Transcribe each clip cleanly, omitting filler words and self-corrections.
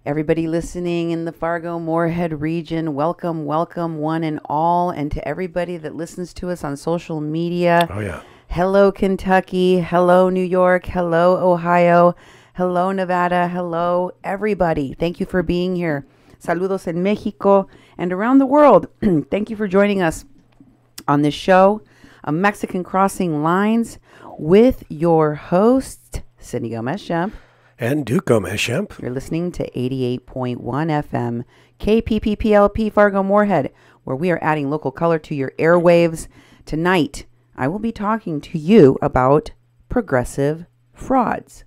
Everybody listening in the Fargo-Moorhead region, welcome, welcome one and all, and to everybody that listens to us on social media. Oh, yeah. Hello, Kentucky. Hello, New York. Hello, Ohio. Hello, Nevada. Hello, everybody. Thank you for being here. Saludos en Mexico and around the world. Thank you for joining us on this show, Mexican Crossing Lines, with your host, Cindy Gomez-Schempp. And Duke Gomez-Schempp. You're listening to 88.1 FM, KPPPLP Fargo-Moorhead, where we are adding local color to your airwaves. Tonight, I will be talking to you about progressive frauds.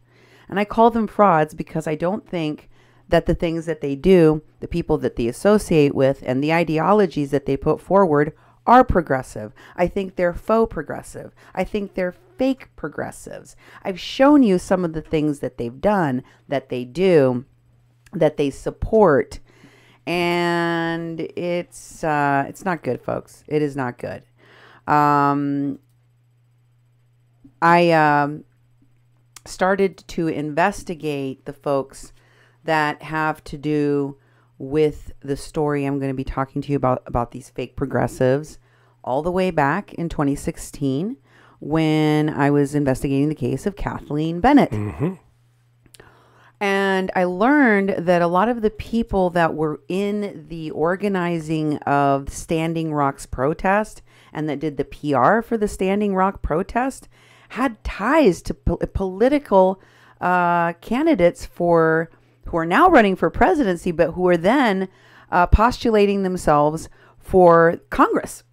And I call them frauds because I don't think that the things that they do, the people that they associate with, and the ideologies that they put forward are progressive. I think they're faux progressive. I think they're fake progressives. I've shown you some of the things that they've done, that they do, that they support, and it's not good, folks. It is not good. I started to investigate the folks that have to do with the story I'm going to be talking to you about these fake progressives all the way back in 2016 when I was investigating the case of Kathleen Bennett. Mm-hmm. And I learned that a lot of the people that were in the organizing of Standing Rock's protest and that did the PR for the Standing Rock protest had ties to political candidates who are now running for presidency, but who are then postulating themselves for Congress,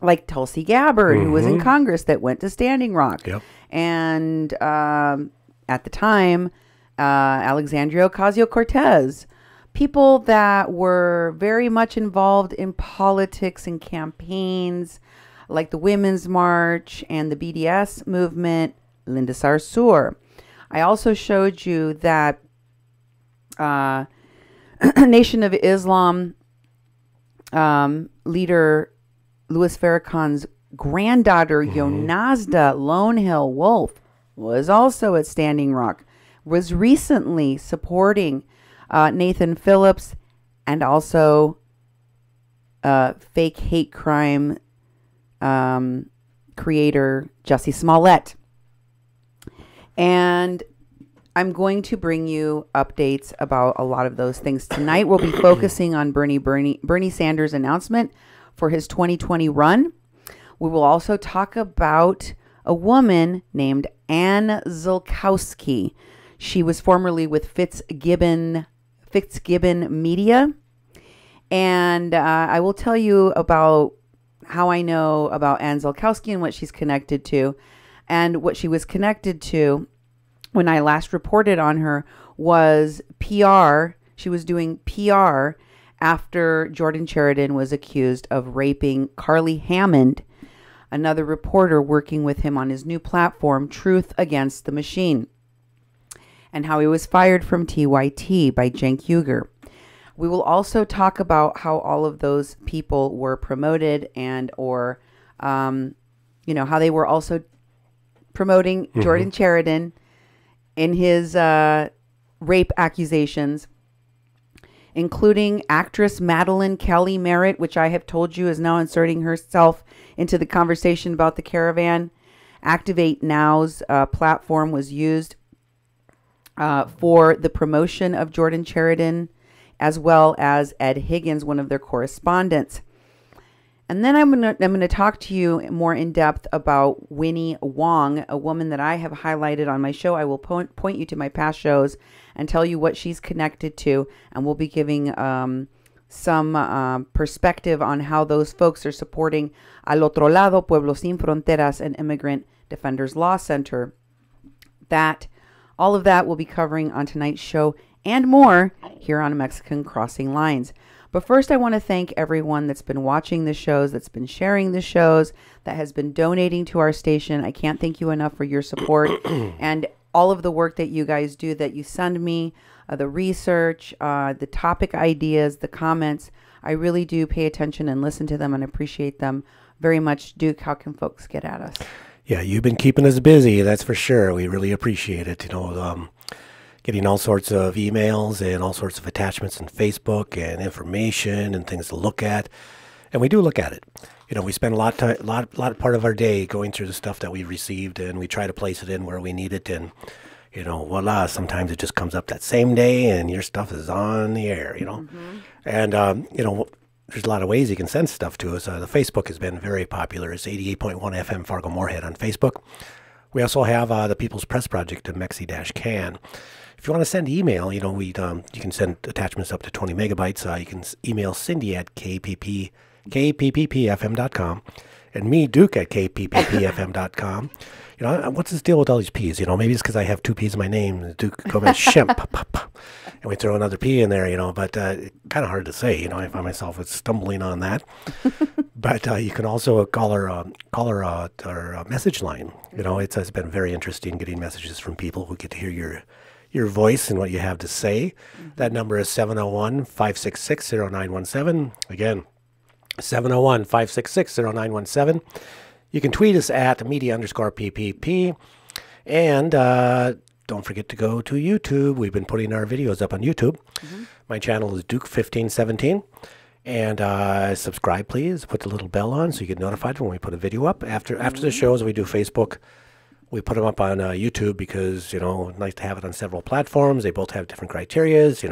like Tulsi Gabbard, who was in Congress that went to Standing Rock. Yep. And at the time, Alexandria Ocasio-Cortez, people that were very much involved in politics and campaigns, like the Women's March and the BDS movement, Linda Sarsour. I also showed you that Nation of Islam leader Louis Farrakhan's granddaughter, Yonazda Lonehill Wolf, was also at Standing Rock, was recently supporting Nathan Phillips and also fake hate crime creator Jussie Smollett. And I'm going to bring you updates about a lot of those things. Tonight, we'll be focusing on Bernie Sanders' announcement for his 2020 run. We will also talk about a woman named Ann Szalkowski. She was formerly with Fitzgibbon Media. And I will tell you about how I know about Ann Szalkowski and what she's connected to. And what she was connected to when I last reported on her was PR. She was doing PR after Jordan Chariton was accused of raping Carly Hammond, another reporter working with him on his new platform, Truth Against the Machine, and how he was fired from TYT by Cenk Uger. We will also talk about how all of those people were promoted or how they were also promoting Jordan Chariton in his rape accusations, including actress Madeline Kelly Merritt, which I have told you is now inserting herself into the conversation about the caravan. Activate Now's platform was used for the promotion of Jordan Chariton, as well as Ed Higgins, one of their correspondents. And then I'm gonna talk to you more in depth about Winnie Wong, a woman that I have highlighted on my show. I will point you to my past shows and tell you what she's connected to, and we'll be giving some perspective on how those folks are supporting Al Otro Lado, Pueblo Sin Fronteras, and Immigrant Defenders Law Center. All of that we'll be covering on tonight's show and more here on Mexican Crossing Lines. But first, I want to thank everyone that's been watching the shows, that's been sharing the shows, that has been donating to our station. I can't thank you enough for your support and all of the work that you guys do, that you send me, the research, the topic ideas, the comments. I really do pay attention and listen to them and appreciate them very much. Duke, how can folks get at us? Yeah, you've been keeping us busy, that's for sure. We really appreciate it. getting all sorts of emails and all sorts of attachments in Facebook and information and things to look at. And we do look at it. We spend a lot part of our day going through the stuff that we received, and we try to place it in where we need it. And, voila, sometimes it just comes up that same day and your stuff is on the air, And, there's a lot of ways you can send stuff to us. The Facebook has been very popular. It's 88.1 FM Fargo-Moorhead on Facebook. We also have the People's Press Project to Mexi-Can. If you want to send email, you can send attachments up to 20 megabytes. You can email Cindy at kpppfm.com and me, Duke, at kpppfm.com. What's this deal with all these P's? Maybe it's because I have two P's in my name, Duke Gomez-Schempp. And we throw another P in there, but kind of hard to say. I find myself stumbling on that. But you can also call our message line. It's been very interesting getting messages from people who get to hear your voice and what you have to say. That number is 701-566-0917. Again, 701-566-0917. You can tweet us at media_PPP. And don't forget to go to YouTube. We've been putting our videos up on YouTube. My channel is Duke1517. And subscribe, please. Put the little bell on so you get notified when we put a video up. After the shows, we do Facebook. We put them up on YouTube because, it's nice to have it on several platforms. They both have different criterias,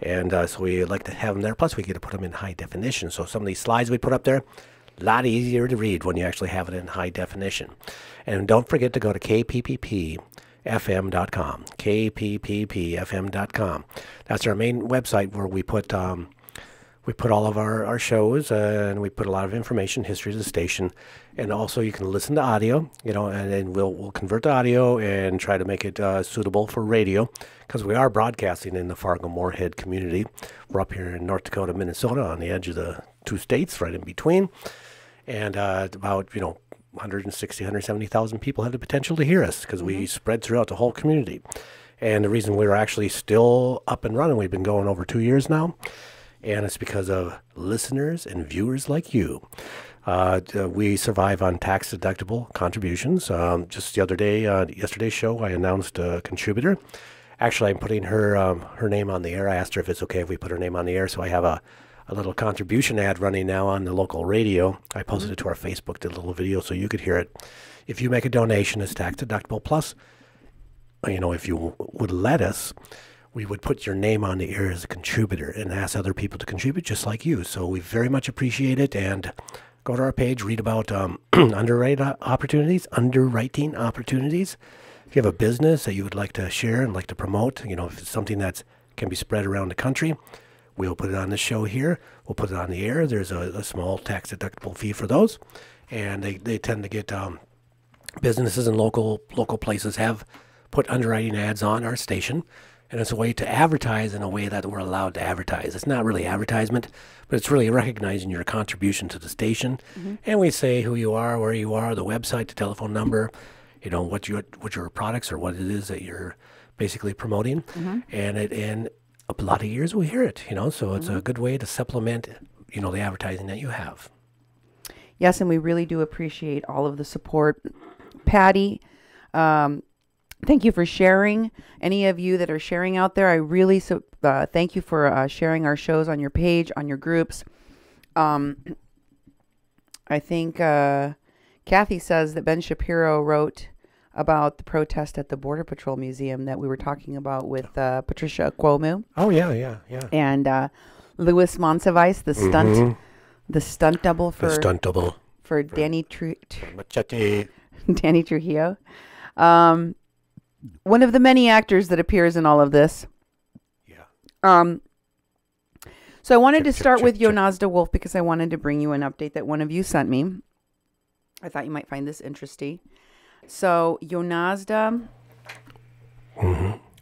And so we like to have them there. Plus, we get to put them in high definition. So some of these slides we put up there, a lot easier to read when you actually have it in high definition. And don't forget to go to kpppfm.com, kpppfm.com. That's our main website where we put all of our shows, and we put a lot of information, history of the station. And also you can listen to audio, and then we'll convert the audio and try to make it suitable for radio, because we are broadcasting in the Fargo-Moorhead community. We're up here in North Dakota, Minnesota, on the edge of the two states, right in between. And about, 160, 170,000 people have the potential to hear us because we spread throughout the whole community. And the reason we're actually still up and running, we've been going over 2 years now, and it's because of listeners and viewers like you. We survive on tax-deductible contributions. Just the other day, yesterday's show, I announced a contributor. Actually, I'm putting her name on the air. I asked her if it's okay if we put her name on the air, so I have a little contribution ad running now on the local radio. I posted it to our Facebook, did a little video so you could hear it. If you make a donation, it's tax-deductible. Plus, if you would let us, we would put your name on the air as a contributor and ask other people to contribute just like you. So we very much appreciate it. And go to our page, read about underwriting opportunities. If you have a business that you would like to share and like to promote, if it's something that can be spread around the country, we'll put it on the show here. We'll put it on the air. There's a small tax-deductible fee for those. And they tend to get businesses and local places have put underwriting ads on our station. And it's a way to advertise in a way that we're allowed to advertise. It's not really advertisement, but it's really recognizing your contribution to the station. And we say who you are, where you are, the website, the telephone number, what your products or what it is that you're basically promoting. And a lot of years we hear it, so it's a good way to supplement, the advertising that you have. Yes, and we really do appreciate all of the support. Patty, thank you for sharing. Any of you that are sharing out there, I really thank you for sharing our shows on your page, on your groups. I think Kathy says that Ben Shapiro wrote about the protest at the Border Patrol Museum that we were talking about with Patricia Cuomo. Oh, yeah. And Louis Monsivice, the stunt double for Danny Danny Trujillo. One of the many actors that appears in all of this. Yeah. So I wanted to start with Yonazda Wolf because I wanted to bring you an update that one of you sent me. I thought you might find this interesting. So Yonazda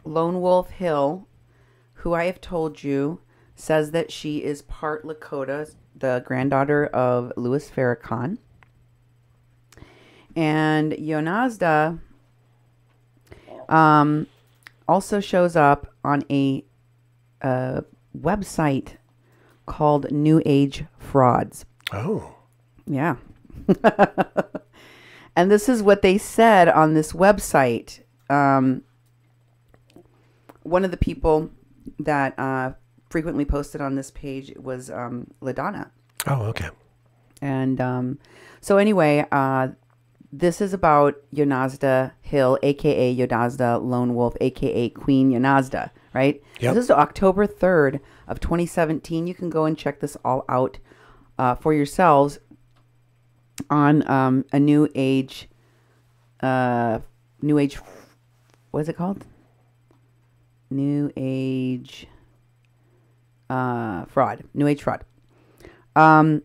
Lone Wolf Hill, who I have told you, says that she is part Lakota, the granddaughter of Louis Farrakhan. And Yonazda also shows up on a website called New Age Frauds. Oh. Yeah. And this is what they said on this website. one of the people that frequently posted on this page was LaDonna. Oh, okay. And so anyway, this is about Yonazda Hill, a.k.a. Yonazda Lone Wolf, a.k.a. Queen Yonazda, right? Yep. So this is October 3rd of 2017. You can go and check this all out for yourselves on a New Age, what is it called? New Age fraud. New Age fraud. And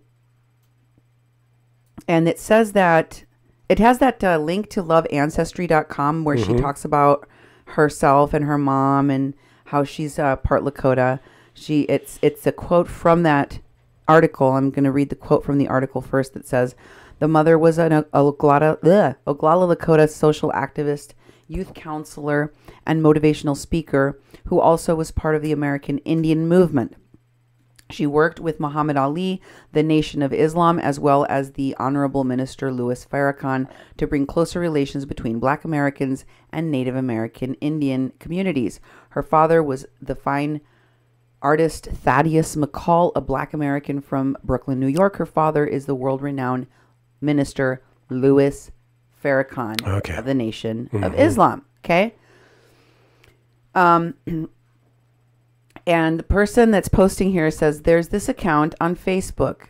it says that it has that link to loveancestry.com where she talks about herself and her mom and how she's part Lakota. It's a quote from that article. I'm going to read the quote from the article first that says, the mother was an Oglala Lakota social activist, youth counselor, and motivational speaker who also was part of the American Indian movement. She worked with Muhammad Ali, the Nation of Islam, as well as the Honorable Minister Louis Farrakhan to bring closer relations between Black Americans and Native American Indian communities. Her father was the fine artist Thaddeus McCall, a Black American from Brooklyn, New York. Her father is the world-renowned Minister Louis Farrakhan of the Nation of Islam. Okay? And the person that's posting here says, there's this account on Facebook.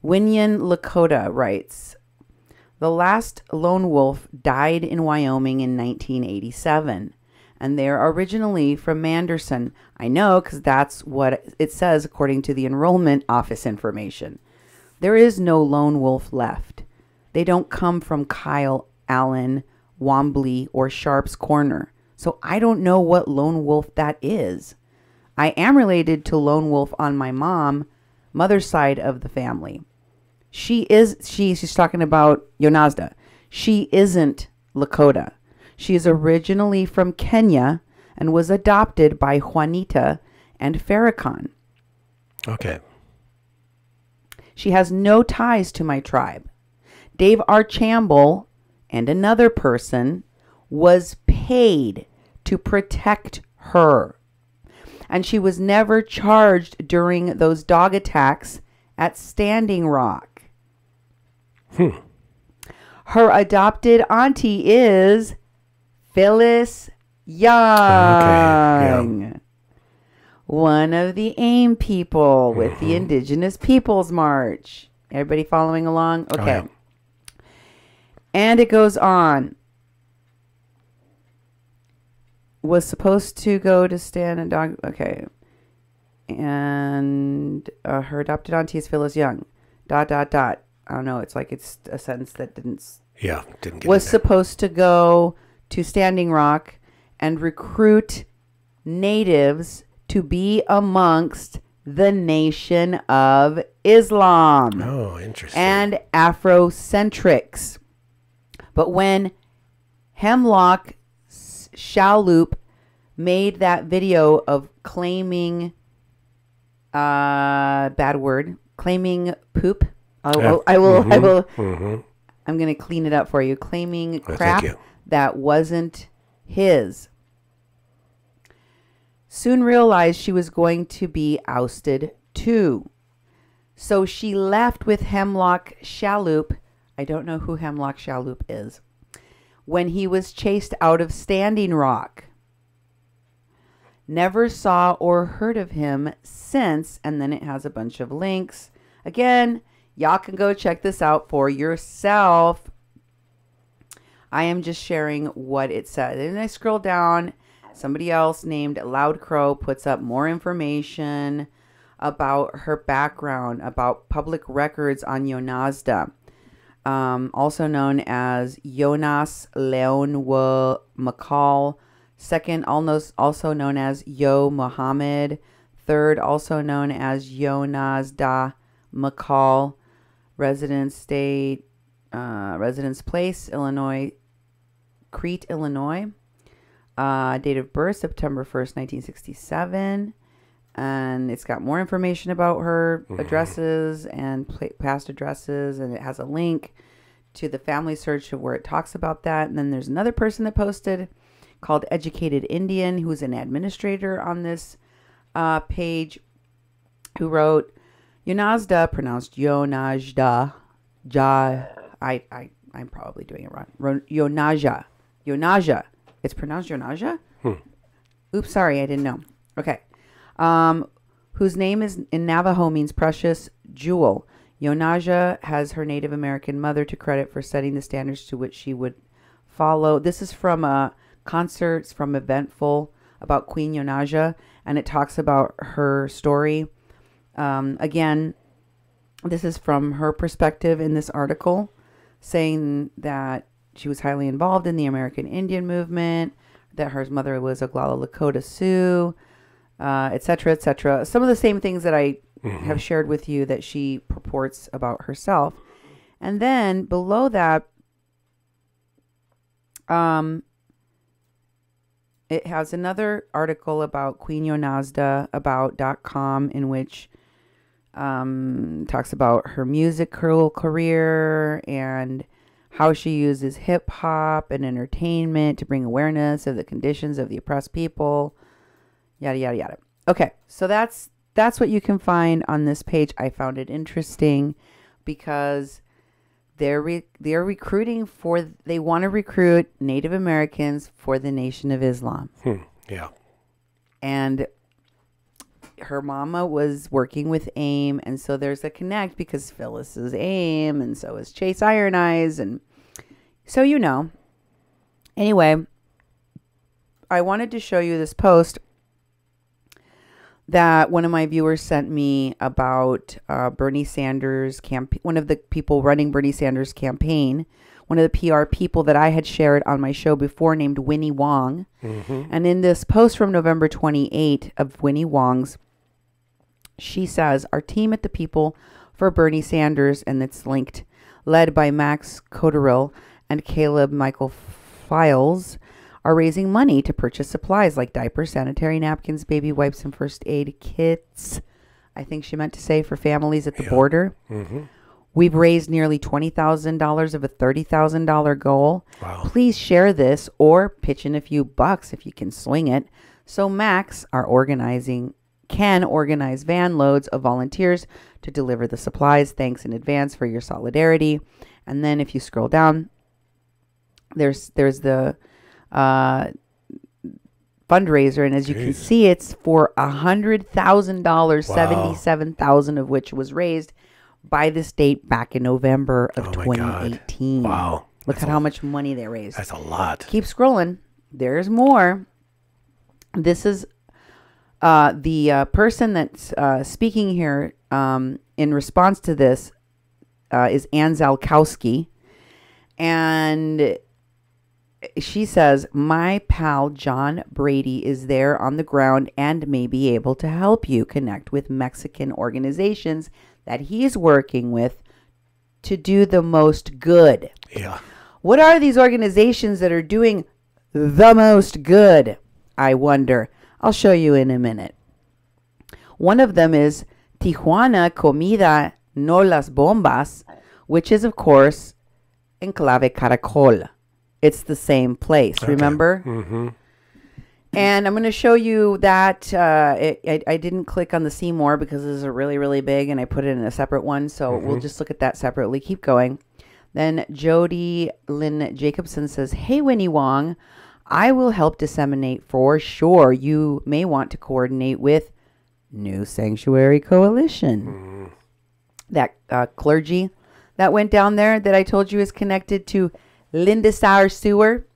Winnie Lakota writes, the last lone wolf died in Wyoming in 1987. And they're originally from Manderson. I know, because that's what it says according to the enrollment office information. There is no lone wolf left. They don't come from Kyle, Allen, Wombly, or Sharp's Corner. So I don't know what lone wolf that is. I am related to lone wolf on my mother's side of the family. She's talking about Yonazda. She isn't Lakota. She is originally from Kenya and was adopted by Juanita and Farrakhan. Okay. She has no ties to my tribe. Dave Archambault and another person was paid to protect her. And she was never charged during those dog attacks at Standing Rock. Her adopted auntie is Phyllis Young, one of the AIM people with the Indigenous Peoples March. Everybody following along? Okay. Oh, yeah. And it goes on. Was supposed to go to stand and dog. Okay. And her adopted auntie is Phyllis Young. ... I don't know. It's like it's a sentence that didn't get was supposed to go to Standing Rock and recruit natives to be amongst the Nation of Islam. Oh, interesting. And Afrocentrics. But when Hemlock Shalloop made that video of claiming claiming poop. I will. I'm going to clean it up for you. Claiming crap that wasn't his. Soon realized she was going to be ousted too. So she left with Hemlock Shalloop. I don't know who Hemlock Shalloop is. When he was chased out of Standing Rock. Never saw or heard of him since. And then it has a bunch of links. Again, y'all can go check this out for yourself. I am just sharing what it said. And I scroll down. Somebody else named Loud Crow puts up more information about her background, about public records on Yonazda. Also known as Jonas Leonwa McCall. Second, also known as Yo Muhammad. Third, also known as Yonazda McCall. Residence place, Illinois, Crete, Illinois. Date of birth, September 1st, 1967. And it's got more information about her addresses and past addresses. And it has a link to the family search of where it talks about that. And then there's another person that posted, called Educated Indian, who's an administrator on this page, who wrote, Yonazda, pronounced Yonajda, I'm probably doing it wrong. Yonaja. It's pronounced Yonaja? Oops, sorry, I didn't know. Okay. Whose name is in Navajo means precious jewel. Yonaja has her Native American mother to credit for setting the standards to which she would follow. This is from concerts from Eventful about Queen Yonaja, and it talks about her story. Again, this is from her perspective in this article, saying that she was highly involved in the American Indian movement, that her mother was a Oglala Lakota Sioux, etc., etc. Some of the same things that I have shared with you that she purports about herself. And then below that, it has another article about Queen Yonazda, about.com, in which talks about her musical career and how she uses hip hop and entertainment to bring awareness of the conditions of the oppressed people, yada, yada, yada. Okay, so that's what you can find on this page. I found it interesting because they're recruiting they want to recruit Native Americans for the Nation of Islam. Yeah. And her mama was working with AIM, and so there's a connect because Phyllis is AIM, and so is Chase Iron Eyes, and so Anyway, I wanted to show you this post that one of my viewers sent me about Bernie Sanders campaign. One of the people running Bernie Sanders campaign, one of the PR people that I had shared on my show before, named Winnie Wong. And in this post from November 28 of Winnie Wong's, she says, our team at the People for Bernie Sanders, and it's linked, led by Max Cotterill and Caleb Michael Files, are raising money to purchase supplies like diapers, sanitary napkins, baby wipes, and first aid kits. I think she meant to say for families at the border. We've raised nearly $20,000 of a $30,000 goal. Wow. Please share this or pitch in a few bucks if you can swing it. So Max, can organize van loads of volunteers to deliver the supplies. Thanks in advance for your solidarity. And then if you scroll down, there's the fundraiser, and as you can see, it's for $100,000, wow. 77,000 of which was raised by the state back in November of 2018. Wow. Look at how much money they raised. That's a lot. Keep scrolling. There's more. This is the person that's speaking here in response to this is Ann Szalkowski. And she says, my pal John Brady is there on the ground and may be able to help you connect with Mexican organizations that he's working with to do the most good. Yeah. What are these organizations that are doing the most good, I wonder? I'll show you in a minute. One of them is Tijuana Comida No Las Bombas, which is, of course, Enclave Caracol. It's the same place, remember? And I'm going to show you that. I didn't click on the see more because this is really, really big, and I put it in a separate one. So we'll just look at that separately. Keep going. Then Jody Lynn Jacobson says, hey, Winnie Wong, I will help disseminate for sure. You may want to coordinate with New Sanctuary Coalition. That clergy that went down there that I told you is connected to Lindisar Sewer.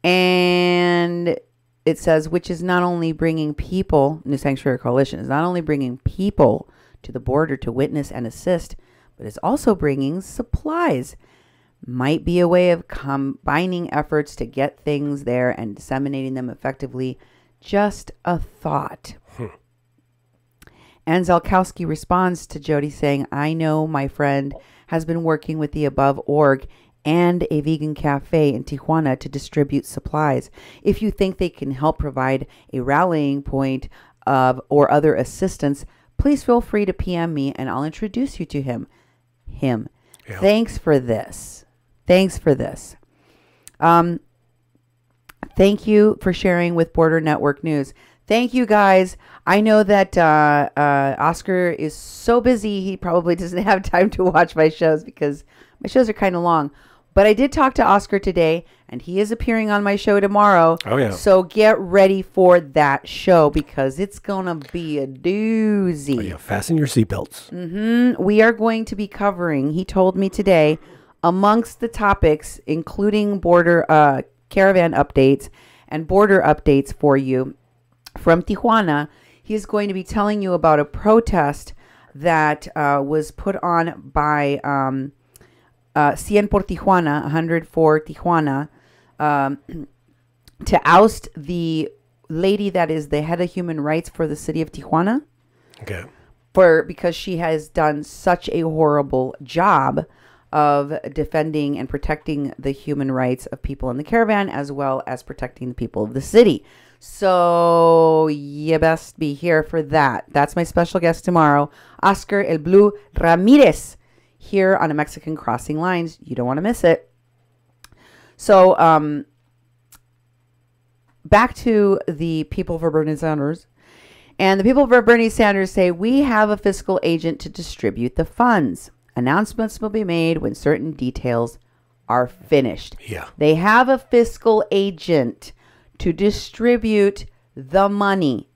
And it says, which is not only bringing people, New Sanctuary Coalition is not only bringing people to the border to witness and assist, but is also bringing supplies. Might be a way of combining efforts to get things there and disseminating them effectively. Just a thought. And Szalkowski responds to Jody saying, I know my friend has been working with the above org and a vegan cafe in Tijuana to distribute supplies. If you think they can help provide a rallying point or other assistance, please feel free to PM me and I'll introduce you to him. Yeah. Thanks for this. Thank you for sharing with Border Network News. Thank you, guys. I know that Oscar is so busy, he probably doesn't have time to watch my shows because my shows are kind of long. But I did talk to Oscar today, and he is appearing on my show tomorrow. Oh, yeah. So get ready for that show because it's going to be a doozy. Oh, yeah. Fasten your seatbelts. We are going to be covering, he told me today, amongst the topics, including border caravan updates and border updates for you from Tijuana. He's going to be telling you about a protest that was put on by 100 por Tijuana, 100 for Tijuana, to oust the lady that is the head of human rights for the city of Tijuana. Okay. Because she has done such a horrible job of defending and protecting the human rights of people in the caravan as well as protecting the people of the city. So you best be here for that. That's my special guest tomorrow, Oscar El Blue Ramirez, here on A Mexican Crossing Lines. You don't want to miss it. So back to the people for Bernie Sanders. And the people for Bernie Sanders say, we have a fiscal agent to distribute the funds. Announcements will be made when certain details are finished. Yeah. They have a fiscal agent to distribute the money.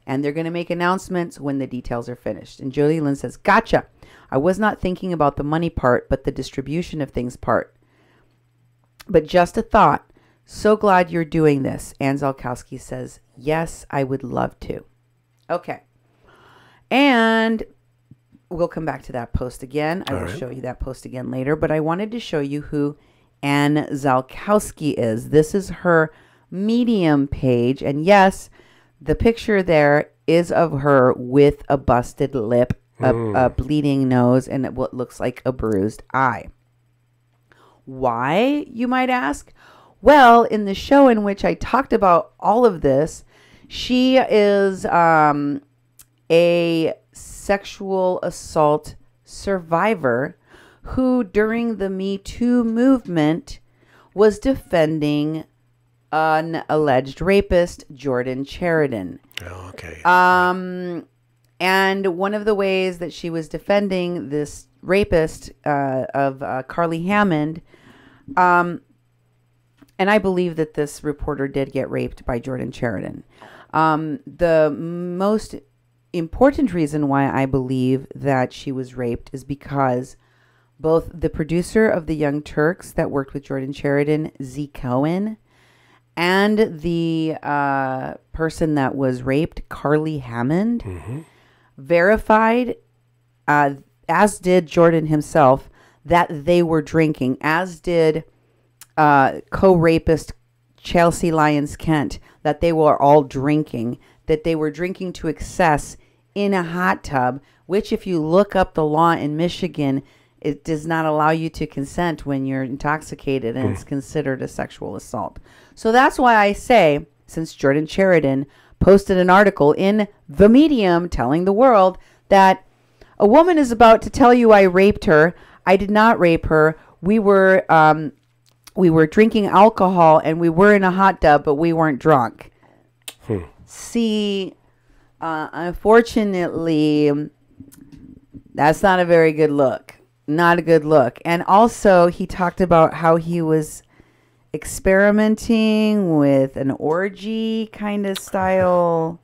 And they're going to make announcements when the details are finished. And Julie Lynn says, gotcha. I was not thinking about the money part, but the distribution of things part. But just a thought. So glad you're doing this. Ann Szalkowski says, yes, I would love to. Okay. And we'll come back to that post again. I will show you that post again later. But I wanted to show you who Ann Szalkowski is. This is her Medium page. And yes, the picture there is of her with a busted lip, a bleeding nose, and what looks like a bruised eye. Why, you might ask? Well, in the show in which I talked about all of this, she is a sexual assault survivor who, during the Me Too movement, was defending an alleged rapist, Jordan Chariton. Oh, okay. And one of the ways that she was defending this rapist of Carly Hammond, and I believe that this reporter did get raped by Jordan Chariton. The most important reason why I believe that she was raped is because both the producer of The Young Turks that worked with Jordan Chariton, Z. Cohen, and the person that was raped, Carly Hammond, verified, as did Jordan himself, that they were drinking, as did co-rapist Chelsea Lyons Kent, that they were all drinking, that they were drinking to excess in a hot tub, which if you look up the law in Michigan, it does not allow you to consent when you're intoxicated, and it's considered a sexual assault. So that's why I say, since Jordan Chariton posted an article in The Medium telling the world that a woman is about to tell you I raped her. I did not rape her. We were drinking alcohol and we were in a hot tub, but we weren't drunk. See, unfortunately, that's not a very good look. Not a good look. And also, he talked about how he was experimenting with an orgy kind of style.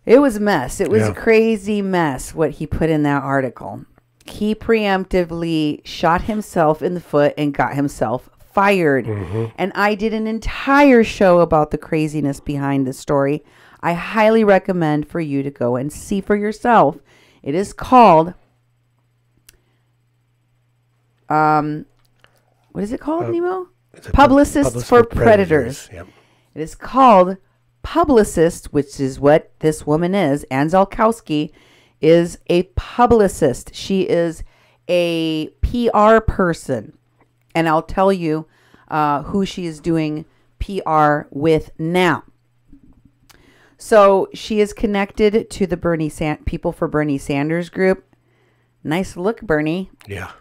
It was a mess. It was a crazy mess what he put in that article. He preemptively shot himself in the foot and got himself fired. And I did an entire show about the craziness behind this story. I highly recommend for you to go and see for yourself. It is called... what is it called, Nemo? Publicists for Predators. Yep. It is called Publicist, which is what this woman is. Ann Szalkowski is a publicist. She is a PR person. And I'll tell you who she is doing PR with now. So she is connected to the People for Bernie Sanders group. Nice look, Bernie. Yeah.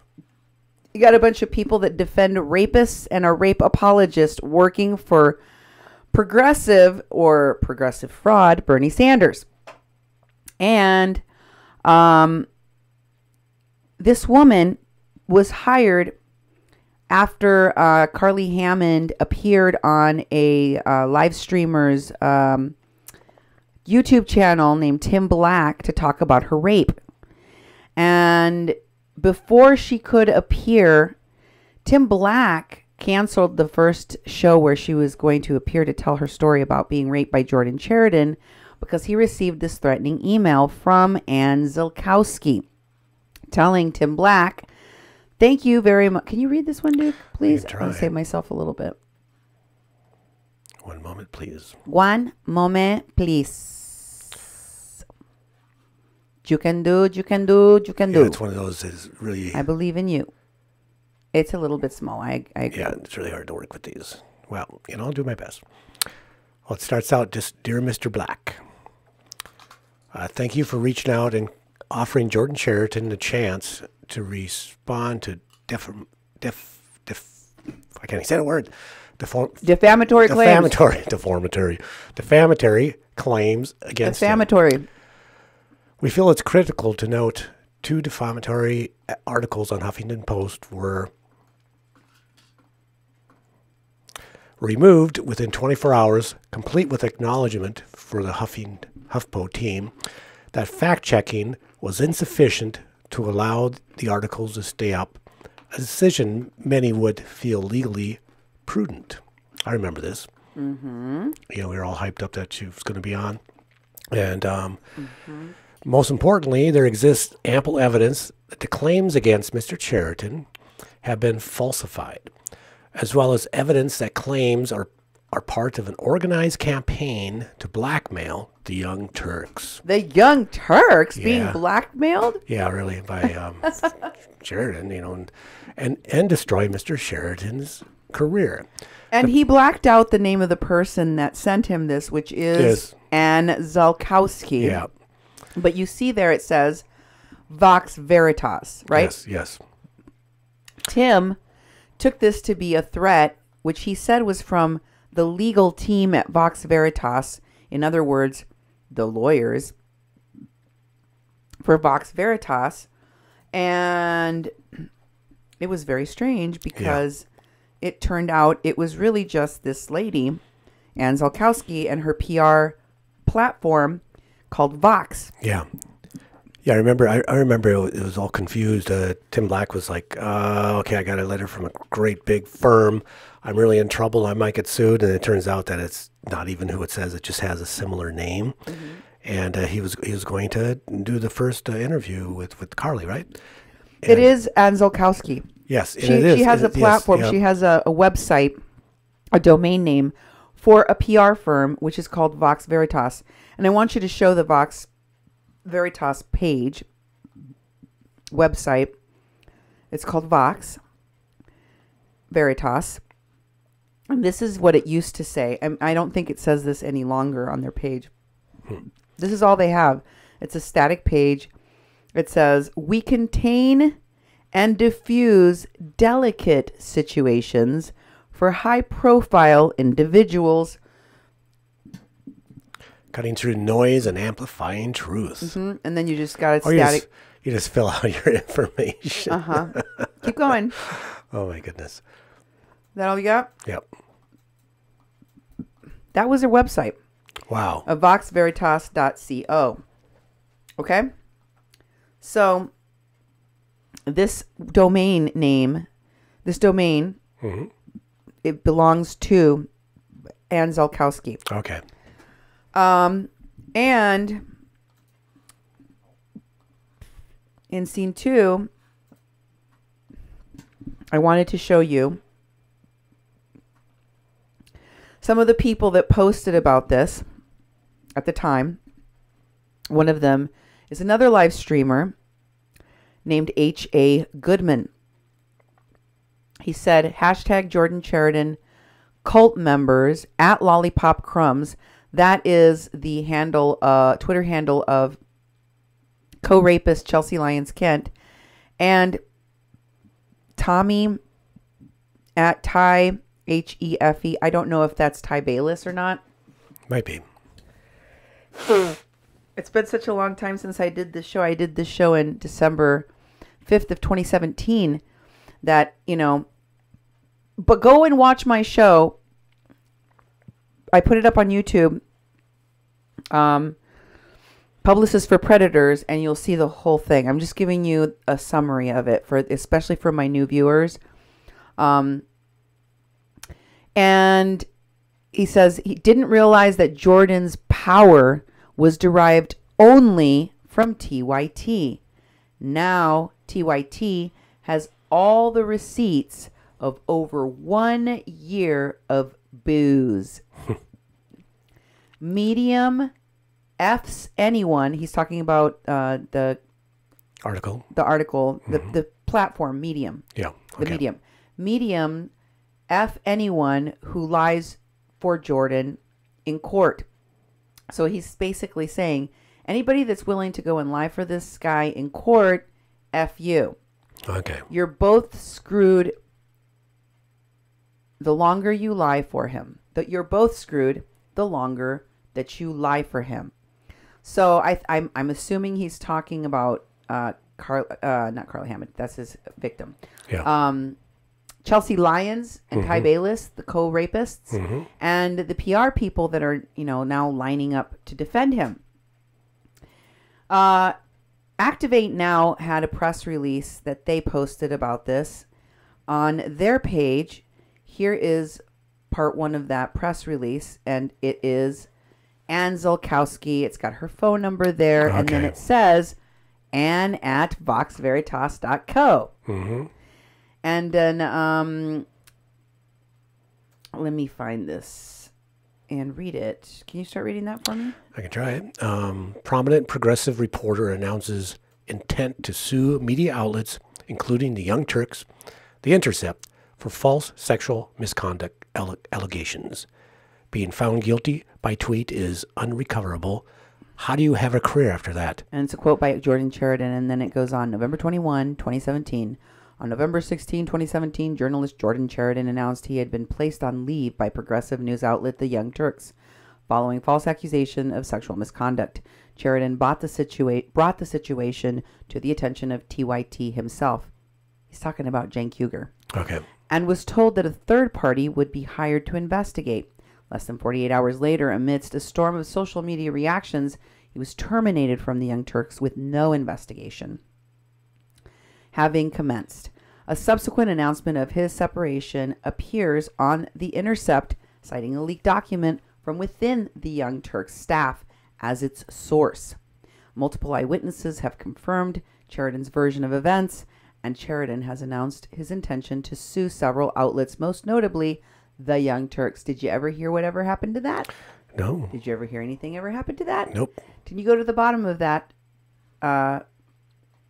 You got a bunch of people that defend rapists and are rape apologists working for progressive fraud Bernie Sanders. And this woman was hired after Carly Hammond appeared on a live streamer's YouTube channel named Tim Black to talk about her rape. And before she could appear, Tim Black canceled the first show where she was going to appear to tell her story about being raped by Jordan Chariton because he received this threatening email from Ann Szalkowski telling Tim Black, thank you very much. Can you read this one, Duke, please? I'll save myself a little bit. One moment, please. One moment, please. You can do, you can do, you can do. Yeah, it's one of those that is really... I believe in you. It's a little bit small. I agree. Yeah, it's really hard to work with these. Well, I'll do my best. Well, it starts out just, Dear Mr. Black, thank you for reaching out and offering Jordan Chariton the chance to respond to I can't even say the word. Defamatory claims. Defamatory claims against him. We feel it's critical to note 2 defamatory articles on Huffington Post were removed within 24 hours, complete with acknowledgement for the HuffPo team that fact-checking was insufficient to allow the articles to stay up, a decision many would feel legally prudent. I remember this. Mm-hmm. We were all hyped up that she was going to be on. And most importantly, there exists ample evidence that the claims against Mr. Chariton have been falsified, as well as evidence that claims are part of an organized campaign to blackmail the Young Turks. The Young Turks being blackmailed? Yeah, really, by Chariton, and destroy Mr. Chariton's career. And he blacked out the name of the person that sent him this, which is Ann Szalkowski. Yeah. But you see there it says Vox Veritas, right? Yes. Tim took this to be a threat, which he said was from the legal team at Vox Veritas. In other words, the lawyers for Vox Veritas. And it was very strange because it turned out it was really just this lady, Ann Szalkowski, and her PR platform called Vox. Yeah. Yeah, I remember it was all confused. Tim Black was like, okay, I got a letter from a great big firm. I'm really in trouble. I might get sued. And it turns out that it's not even who it says. It just has a similar name. Mm-hmm. And he was going to do the first interview with Carly, right? And it is Ann Szalkowski. Yes, she has a platform. Yes, She has a website, a domain name for a PR firm, which is called Vox Veritas. And I want you to show the Vox Veritas page, website. It's called Vox Veritas. And this is what it used to say. I don't think it says this any longer on their page. This is all they have. It's a static page. It says, we contain and diffuse delicate situations for high-profile individuals. Cutting through noise and amplifying truth. Mm-hmm. And then you just got it static. You just fill out your information. Uh-huh. Keep going. Oh, my goodness. That all you got? Yep. That was their website. Wow. voxveritas.co. Okay? So, this domain, mm-hmm. It belongs to Ann Szalkowski. Okay. And in scene 2, I wanted to show you some of the people that posted about this at the time. One of them is another live streamer named H.A. Goodman. He said, hashtag Jordan Chariton cult members at Lollipop Crumbs. That is the handle, Twitter handle of co-rapist Chelsea Lyons Kent. And Tommy at Ty Hefe. I don't know if that's Ty Bayless or not. Might be. It's been such a long time since I did this show. I did this show in December 5th of 2017 that, you know, but go and watch my show. I put it up on YouTube. Publicist for Predators, and you'll see the whole thing. I'm just giving you a summary of it for, especially for my new viewers. And he says he didn't realize that Jordan's power was derived only from TYT. Now TYT has all the receipts of over 1 year of booze. Medium F's anyone. He's talking about the article. The platform, Medium. Yeah. The Medium. Medium F anyone who lies for Jordan in court. So he's basically saying anybody that's willing to go and lie for this guy in court, F you. Okay. You're both screwed the longer you lie for him. That you're both screwed the longer that you lie for him. So I'm assuming he's talking about not Carly Hammond. That's his victim. Yeah. Chelsea Lyons and Ty Bayless, the co-rapists, and the PR people that are, you know, now lining up to defend him. Activate Now had a press release that they posted about this on their page. Here is part 1 of that press release, and it is Ann Szalkowski. It's got her phone number there, and then it says Ann at voxveritas.co. And then let me find this and read it. Can you start reading that for me? I can try it. Prominent progressive reporter announces intent to sue media outlets, including the Young Turks, The Intercept, for false sexual misconduct allegations. Being found guilty by tweet is unrecoverable. How do you have a career after that? And it's a quote by Jordan Chariton, and then it goes on. November 21, 2017. On November 16, 2017, journalist Jordan Chariton announced he had been placed on leave by progressive news outlet The Young Turks following false accusation of sexual misconduct. Chariton brought the situation to the attention of TYT himself. He's talking about Cenk Uger. Okay. And was told that a third party would be hired to investigate. Less than 48 hours later, amidst a storm of social media reactions, he was terminated from the Young Turks with no investigation having commenced. A subsequent announcement of his separation appears on The Intercept, citing a leaked document from within the Young Turks staff as its source. Multiple eyewitnesses have confirmed Chariton's version of events, and Chariton has announced his intention to sue several outlets, most notably The Young Turks. Did you ever hear whatever happened to that? No. Did you ever hear anything ever happened to that? Nope. Can you go to the bottom of that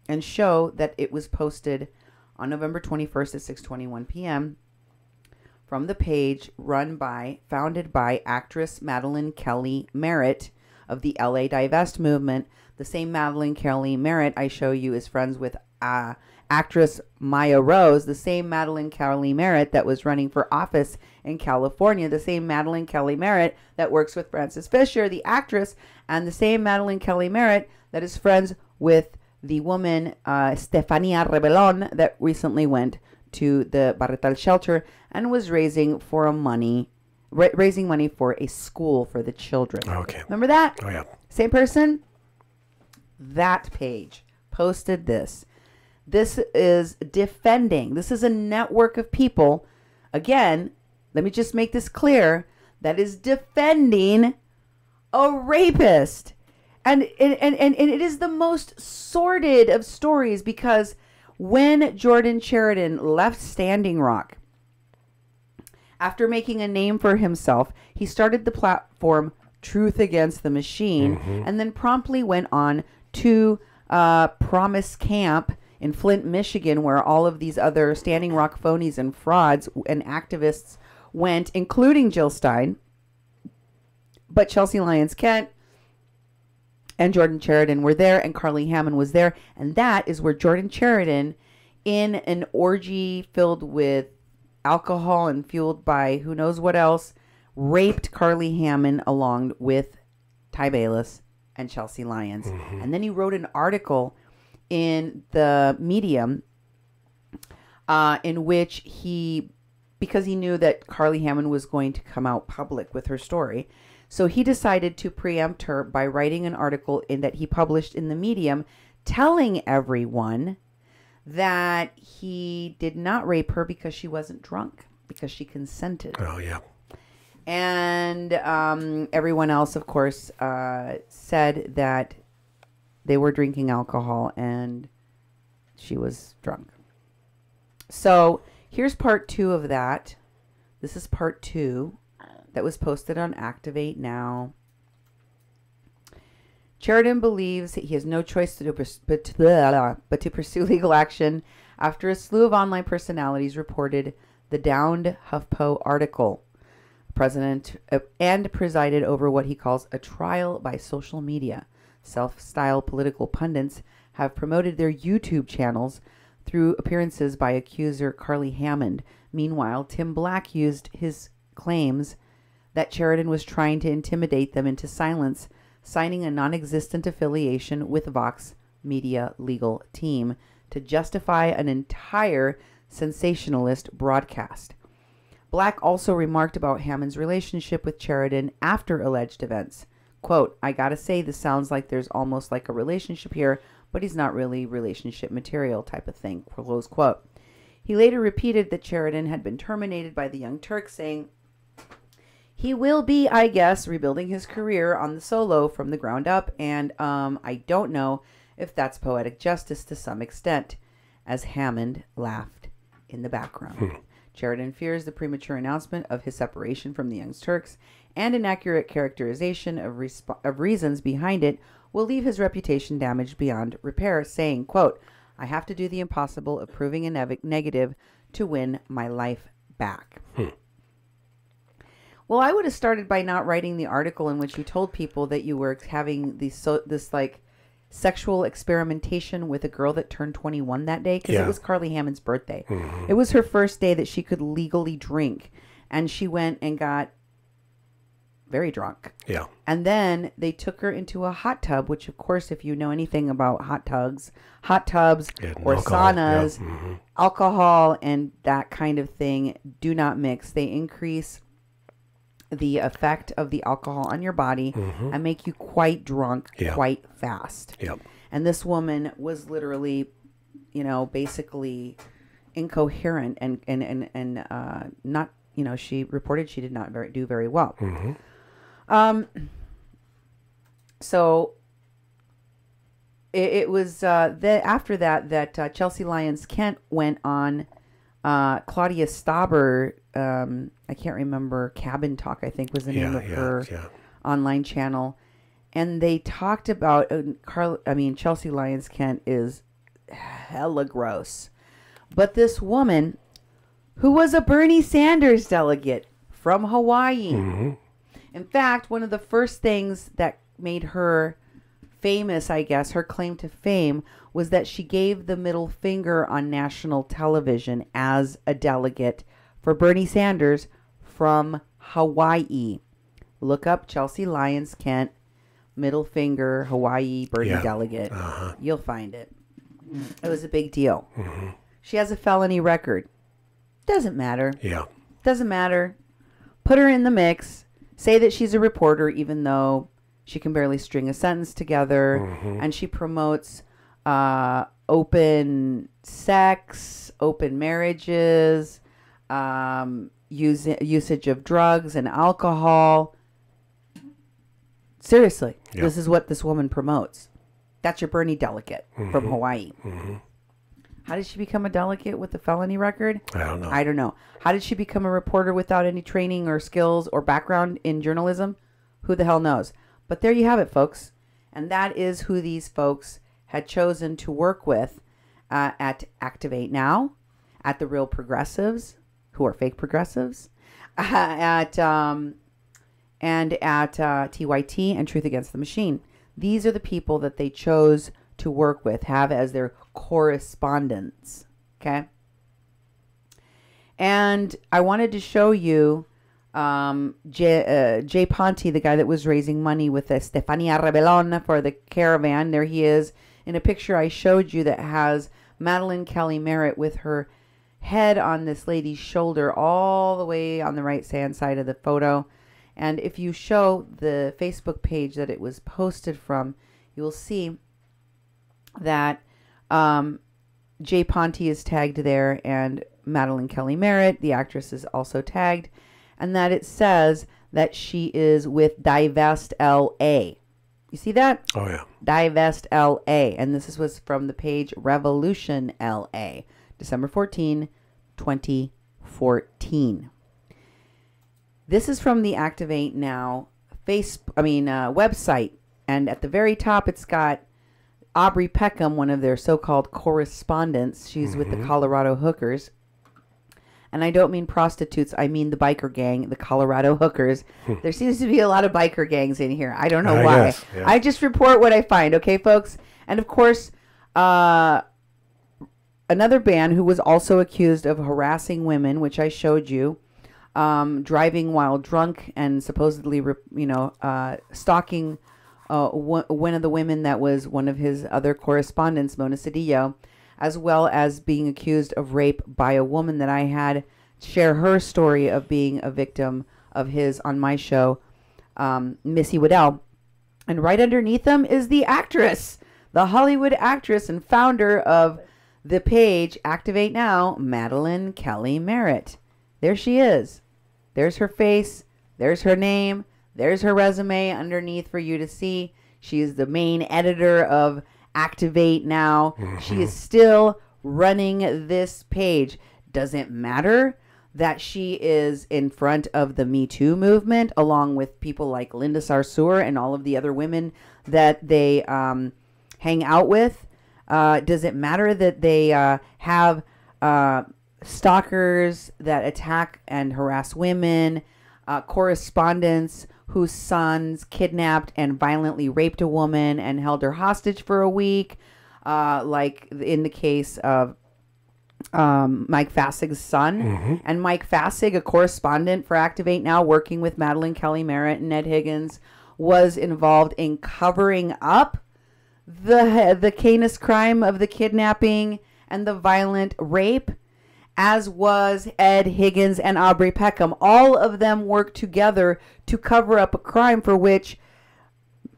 and show that it was posted on November 21st at 6:21 p.m. from the page founded by actress Madeline Kelly Merritt of the LA Divest Movement. The same Madeline Kelly Merritt I show you is friends with actress Maya Rose, the same Madeline Kelly Merritt that was running for office in California, the same Madeline Kelly Merritt that works with Frances Fisher, the actress, and the same Madeline Kelly Merritt that is friends with the woman Stefania Rebelon that recently went to the Barretal shelter and was raising money for a school for the children. Okay. Remember that? Oh, yeah. Same person? That page posted this. This is defending. This is a network of people. Again, let me just make this clear. That is defending a rapist. And it is the most sordid of stories, because when Jordan Chariton left Standing Rock, after making a name for himself, he started the platform Truth Against the Machine, and then promptly went on to Promise Camp in Flint, Michigan, where all of these other Standing Rock phonies and frauds and activists went, including Jill Stein, but Chelsea Lyons Kent and Jordan Chariton were there, and Carly Hammond was there. And that is where Jordan Chariton in an orgy filled with alcohol and fueled by who knows what else, raped Carly Hammond along with Ty Bayless and Chelsea Lyons. And then he wrote an article in the Medium in which because he knew that Carly Hammond was going to come out public with her story, so he decided to preempt her by writing an article that he published in the Medium telling everyone that he did not rape her because she wasn't drunk, because she consented. Oh, yeah. And everyone else, of course, said that they were drinking alcohol and she was drunk. So here's part 2 of that. This is part 2 that was posted on Activate Now. Chariton believes that he has no choice to do but to pursue legal action after a slew of online personalities reported the downed HuffPo article. President and presided over what he calls a trial by social media. Self-styled political pundits have promoted their YouTube channels through appearances by accuser Carly Hammond. Meanwhile, Tim Black used his claims that Chariton was trying to intimidate them into silence, signing a non-existent affiliation with Vox Media legal team to justify an entire sensationalist broadcast. Black also remarked about Hammond's relationship with Chariton after alleged events. Quote, "I gotta say, this sounds like there's almost like a relationship here, but he's not really relationship material type of thing," close quote. He later repeated that Chariton had been terminated by the Young Turks, saying, "He will be, I guess, rebuilding his career on the solo from the ground up, and I don't know if that's poetic justice to some extent," as Hammond laughed in the background. Chariton fears the premature announcement of his separation from the Young Turks and an accurate characterization of reasons behind it will leave his reputation damaged beyond repair, saying, quote, "I have to do the impossible of proving a negative to win my life back." Well, I would have started by not writing the article in which you told people that you were having this like sexual experimentation with a girl that turned 21 that day, because it was Carly Hammond's birthday. It was her first day that she could legally drink, and she went and got very drunk. Yeah. And then they took her into a hot tub, which, of course, if you know anything about hot tubs or saunas, alcohol and that kind of thing do not mix. They increase the effect of the alcohol on your body and make you quite drunk quite fast. And this woman was literally, basically incoherent and not, she reported she did not do very well. So it was after that Chelsea Lyons Kent went on Claudia Stauber, I can't remember, Cabin Talk, I think was the name of her online channel. And they talked about, Chelsea Lyons Kent is hella gross. But this woman, who was a Bernie Sanders delegate from Hawaii. In fact, one of the first things that made her famous, I guess, her claim to fame, was that she gave the middle finger on national television as a delegate for Bernie Sanders from Hawaii. Look up Chelsea Lyons Kent, middle finger, Hawaii, Bernie delegate. You'll find it. It was a big deal. She has a felony record. Doesn't matter. Doesn't matter. Put her in the mix. Say that she's a reporter, even though she can barely string a sentence together. And she promotes open sex, open marriages, usage of drugs and alcohol. Seriously, this is what this woman promotes. That's your Bernie delegate from Hawaii. How did she become a delegate with a felony record? I don't know. How did she become a reporter without any training or skills or background in journalism? Who the hell knows? But there you have it, folks. And that is who these folks had chosen to work with at Activate Now, at The Real Progressives, who are fake progressives, and at TYT and Truth Against the Machine. These are the people that they chose to work with, have as their correspondents. Okay. And I wanted to show you Jay Ponte, the guy that was raising money with Stefania Rebelon for the caravan. There he is in a picture I showed you that has Madeline Kelly Merritt with her head on this lady's shoulder all the way on the right hand side of the photo. And if you show the Facebook page that it was posted from, you will see that Jay Ponte is tagged there, and Madeline Kelly Merritt, the actress, is also tagged, and that it says that she is with Divest LA. You see that? Oh, yeah. Divest LA. And this was from the page Revolution LA, December 14, 2014. This is from the Activate Now website. And at the very top, it's got Aubrey Peckham, one of their so-called correspondents. She's with the Colorado Hookers. And I don't mean prostitutes. I mean the biker gang, the Colorado Hookers. There seems to be a lot of biker gangs in here. I don't know why. Yes, yeah. I just report what I find. Okay, folks? And, of course, another man who was also accused of harassing women, which I showed you, driving while drunk and supposedly, stalking one of the women that was one of his other correspondents, Mona Cedillo, as well as being accused of rape by a woman that I had share her story of being a victim of his on my show, Missy Waddell. And right underneath them is the actress, the Hollywood actress and founder of the page Activate Now, Madeline Kelly Merritt. There she is. There's her face. There's her name. There's her resume underneath for you to see. She is the main editor of Activate Now. She is still running this page. Doesn't matter that she is in front of the Me Too movement, along with people like Linda Sarsour and all of the other women that they hang out with. Does it matter that they have stalkers that attack and harass women, correspondents whose sons kidnapped and violently raped a woman and held her hostage for a week, like in the case of Mike Fassig's son. And Mike Fassig, a correspondent for Activate Now, working with Madeline Kelly Merritt and Ned Higgins, was involved in covering up the heinous crime of the kidnapping and the violent rape, as was Ed Higgins and Aubrey Peckham. All of them worked together to cover up a crime for which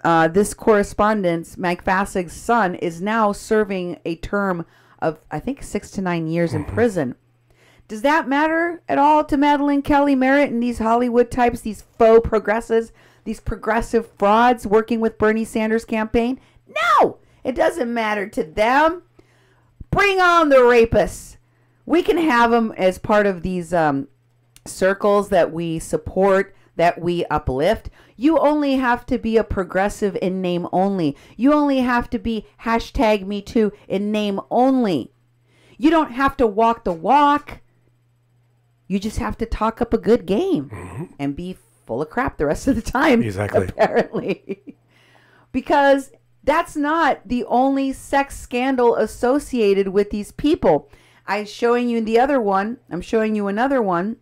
this correspondent, Mike Fassig's son, is now serving a term of, I think, 6 to 9 years in prison. Does that matter at all to Madeline Kelly Merritt and these Hollywood types, these faux progressives, these progressive frauds working with Bernie Sanders' campaign? No, it doesn't matter to them. Bring on the rapists. We can have them as part of these circles that we support, that we uplift. You only have to be a progressive in name only. You only have to be #MeToo in name only. You don't have to walk the walk. You just have to talk up a good game and be full of crap the rest of the time. Exactly. Apparently. Because that's not the only sex scandal associated with these people. I'm showing you the other one. I'm showing you another one.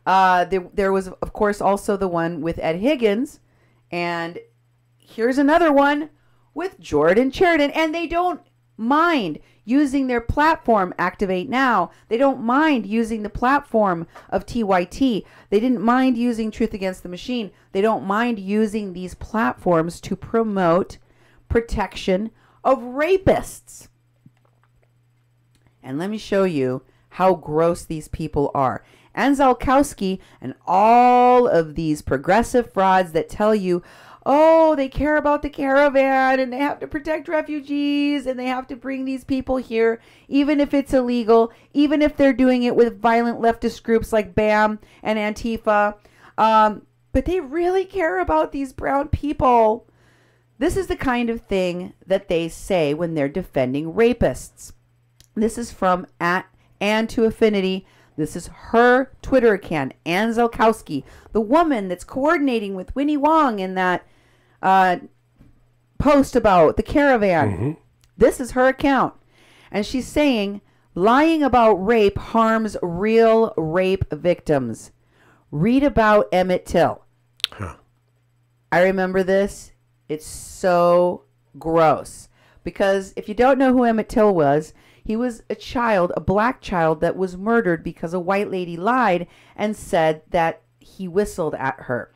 There was, of course, also the one with Ed Higgins. And here's another one with Jordan Chariton. And they don't mind using their platform, Activate Now. They don't mind using the platform of TYT. They didn't mind using Truth Against the Machine. They don't mind using these platforms to promote protection of rapists. And let me show you how gross these people are. And Szalkowski and all of these progressive frauds that tell you, oh, they care about the caravan and they have to protect refugees and they have to bring these people here, even if it's illegal, even if they're doing it with violent leftist groups like BAM and Antifa. But they really care about these brown people. This is the kind of thing that they say when they're defending rapists. This is from @AndToAffinity. This is her Twitter account, Ann Szalkowski, the woman that's coordinating with Winnie Wong in that post about the caravan. This is her account. And she's saying, Lying about rape harms real rape victims. Read about Emmett Till. Huh. I remember this. It's so gross. Because if you don't know who Emmett Till was, he was a child, a black child that was murdered because a white lady lied and said that he whistled at her.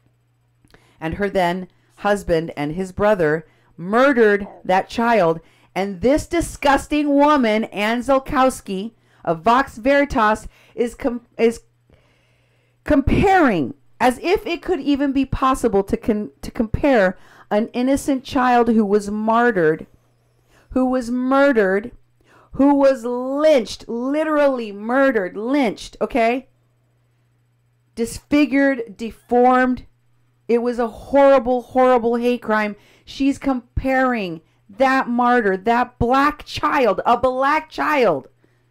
And her then husband and his brother murdered that child. And this disgusting woman, Ann Szalkowski of Vox Veritas, is comparing, as if it could even be possible to compare an innocent child who was martyred, who was murdered, who was lynched, literally murdered, lynched, okay? Disfigured, deformed. It was a horrible, horrible hate crime. She's comparing that martyr, that black child, a black child,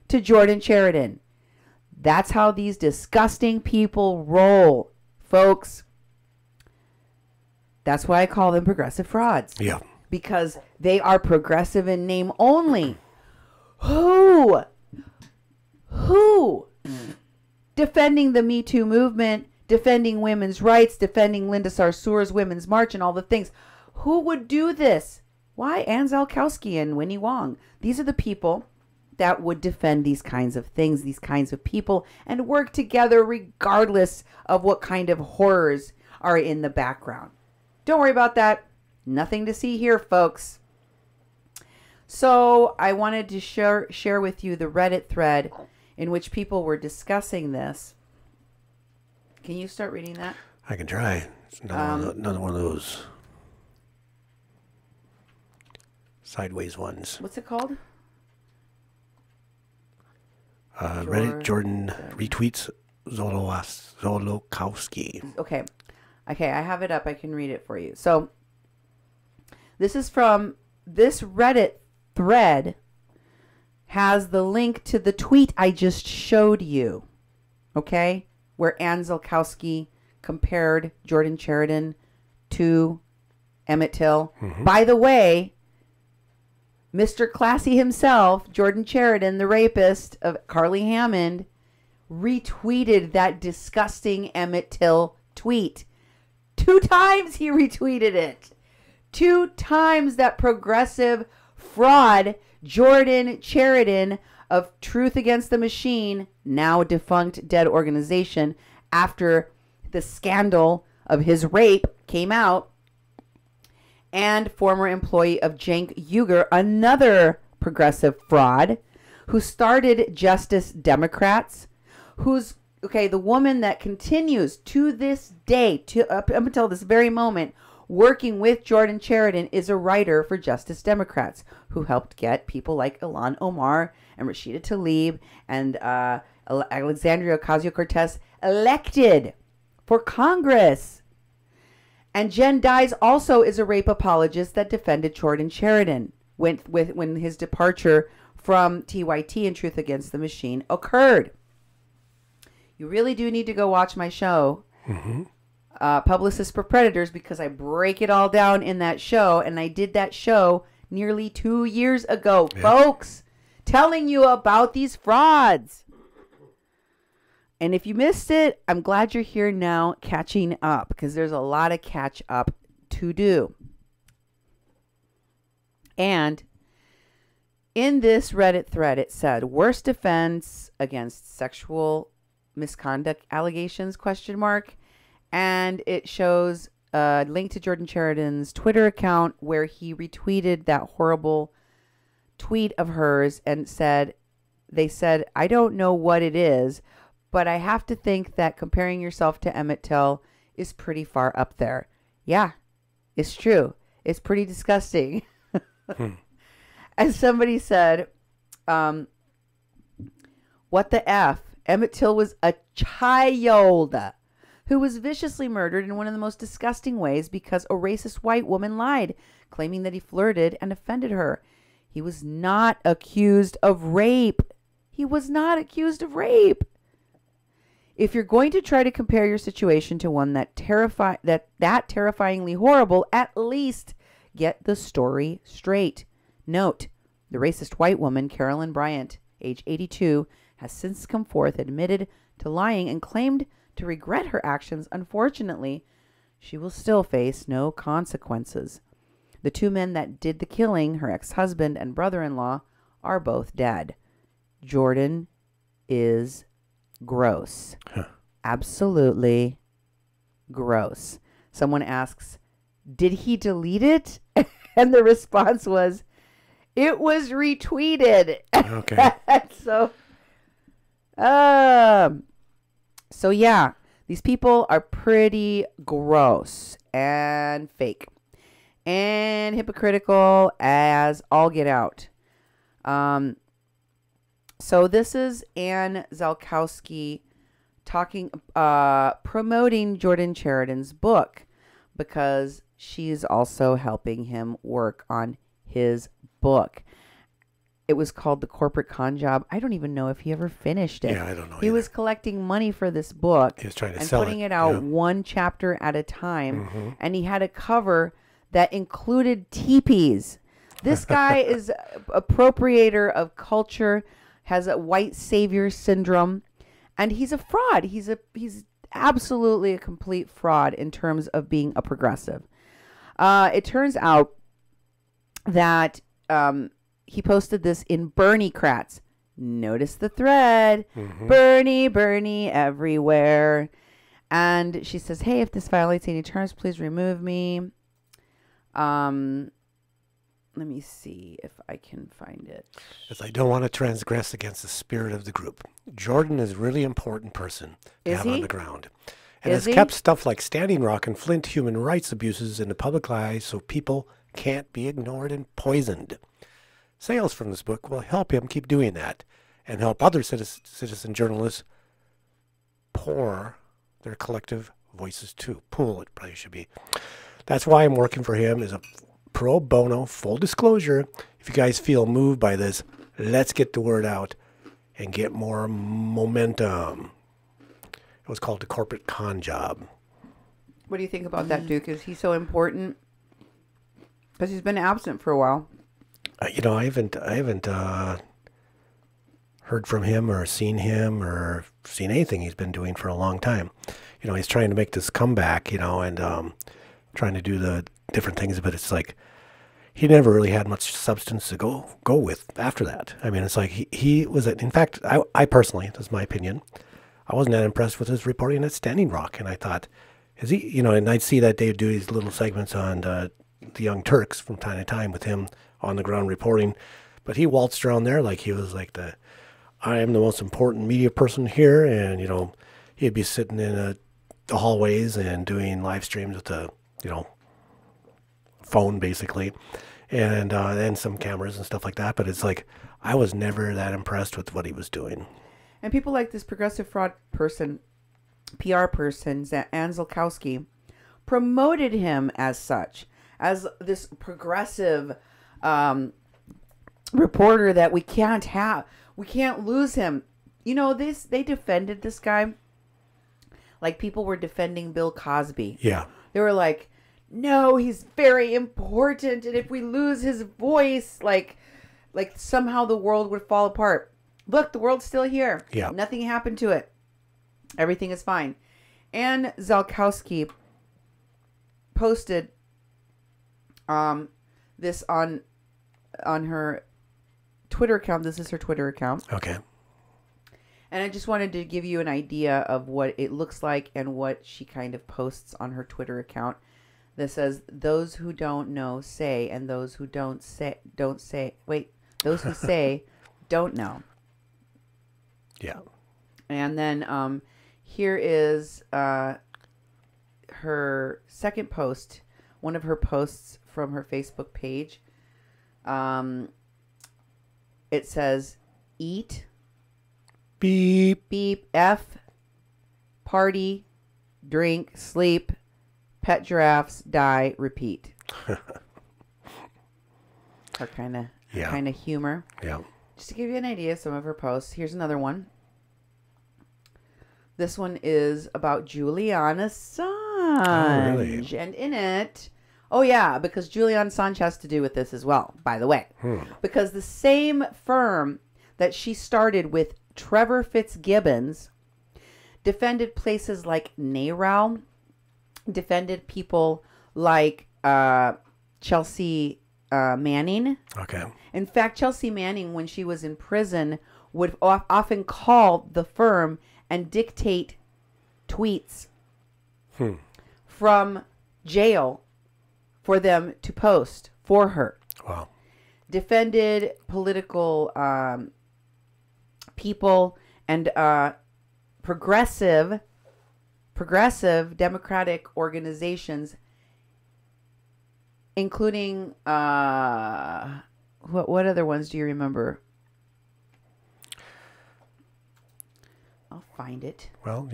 to Jordan Chariton. That's how these disgusting people roll, folks. That's why I call them progressive frauds. Yeah. Because they are progressive in name only. Who? Defending the Me Too movement, defending women's rights, defending Linda Sarsour's Women's March and all the things. Who would do this? Why? Ann Szalkowski and Winnie Wong. These are the people that would defend these kinds of things, these kinds of people, and work together regardless of what kind of horrors are in the background. Don't worry about that. Nothing to see here, folks. So I wanted to share with you the Reddit thread in which people were discussing this. Can you start reading that? I can try. It's another one of those sideways ones. What's it called? Reddit Jordan retweets Szalkowski. Okay, I have it up. I can read it for you. So this is from this Reddit thread has the link to the tweet I just showed you. Okay, where Ann Szalkowski compared Jordan Chariton to Emmett Till. Mm-hmm. By the way, Mr. Classy himself, Jordan Chariton, the rapist of Carly Hammond, retweeted that disgusting Emmett Till tweet. 2 times he retweeted it. 2 times that progressive fraud, Jordan Chariton of Truth Against the Machine, now defunct dead organization, after the scandal of his rape came out, and former employee of Cenk Uger, another progressive fraud, who started Justice Democrats, who's, okay, the woman that continues to this day, up until this very moment, working with Jordan Chariton, is a writer for Justice Democrats, who helped get people like Ilhan Omar and Rashida Tlaib and Alexandria Ocasio-Cortez elected for Congress. And Jen Dyes also is a rape apologist that defended Jordan Chariton when his departure from TYT and Truth Against the Machine occurred. You really do need to go watch my show, Publicists for Predators, because I break it all down in that show. And I did that show nearly 2 years ago, folks, telling you about these frauds. And if you missed it, I'm glad you're here now catching up, because there's a lot of catch up to do. And in this Reddit thread, it said, worst defense against sexual misconduct allegations, ? And it shows a link to Jordan Chariton's Twitter account where he retweeted that horrible tweet of hers and they said, I don't know what it is, but I have to think that comparing yourself to Emmett Till is pretty far up there. Yeah, it's true. It's pretty disgusting. As somebody said, what the F? Emmett Till was a child who was viciously murdered in one of the most disgusting ways because a racist white woman lied, claiming that he flirted and offended her. He was not accused of rape. He was not accused of rape. If you're going to try to compare your situation to one that terrifyingly horrible, at least get the story straight. Note, the racist white woman, Carolyn Bryant, age 82, has since come forth, admitted to lying, and claimed to regret her actions. Unfortunately, she will still face no consequences. The two men that did the killing, her ex-husband and brother-in-law, are both dead. Jordan is gross. Huh. Absolutely gross. Someone asks, did he delete it? And the response was, it was retweeted. Okay. So yeah, these people are pretty gross and fake and hypocritical as all get out. So this is Ann Szalkowski talking, promoting Jordan Chariton's book because she's also helping him work on his book. It was called The Corporate Con Job. I don't even know if he ever finished it. Yeah, I don't know. He was collecting money for this book. He was trying to and sell putting it out one chapter at a time. And he had a cover that included teepees. This guy is appropriator of culture, has a white savior syndrome, and he's a fraud. He's absolutely a complete fraud in terms of being a progressive. It turns out that he posted this in Bernie Kratz. Notice the thread. Bernie everywhere. And she says, hey, if this violates any terms, please remove me. Let me see if I can find it. As I don't want to transgress against the spirit of the group. Jordan is a really important person to have on the ground. And has kept stuff like Standing Rock and Flint human rights abuses in the public eye so people can't be ignored and poisoned. Sales from this book will help him keep doing that and help other citizen journalists pour their collective voices too. Pool, it probably should be. That's why I'm working for him as a pro bono, full disclosure. If you guys feel moved by this, let's get the word out and get more momentum. It was called The Corporate Con Job. What do you think about that, Duke? Is he so important? Because he's been absent for a while. I haven't heard from him or seen anything he's been doing for a long time. He's trying to make this comeback, and trying to do the different things, but it's like he never really had much substance to go with after that. I mean, it's like he was, in fact, I personally, that's my opinion, I wasn't that impressed with his reporting at Standing Rock, and I thought, is he, and I'd see that Dave do these little segments on the Young Turks from time to time with him on the ground reporting, but he waltzed around there like he was like I am the most important media person here, and he'd be sitting in the hallways and doing live streams with the phone basically, and some cameras and stuff like that. But it's like I was never that impressed with what he was doing. And people like this progressive fraud person, PR person, Ann Szalkowski, promoted him as such, as this progressive reporter that we can't lose him. They defended this guy like people were defending Bill Cosby. Yeah. They were like, no, he's very important, and if we lose his voice, like somehow the world would fall apart. Look, the world's still here. Yeah. Nothing happened to it. Everything is fine. Ann Szalkowski posted this on her Twitter account. This is her Twitter account. Okay. And I just wanted to give you an idea of what it looks like and what she kind of posts on her Twitter account. This says, those who don't know say, and those who don't say, those who say don't know. Yeah. And then here is her second post, one of her posts from her Facebook page. It says, eat, beep, beep, F, party, drink, sleep, pet giraffes, die, repeat. Her kind of humor. Yeah. Just to give you an idea of some of her posts, here's another one. This one is about Julian Assange. Oh, really? And in it, because Julian Assange has to do with this as well, by the way. Because the same firm that she started with Trevor Fitzgibbons defended places like NARAL, defended people like Chelsea Manning. Okay. In fact, Chelsea Manning, when she was in prison, would often call the firm and dictate tweets from jail for them to post for her. Wow. Defended political people and progressive democratic organizations, including what other ones do you remember? I'll find it. Well,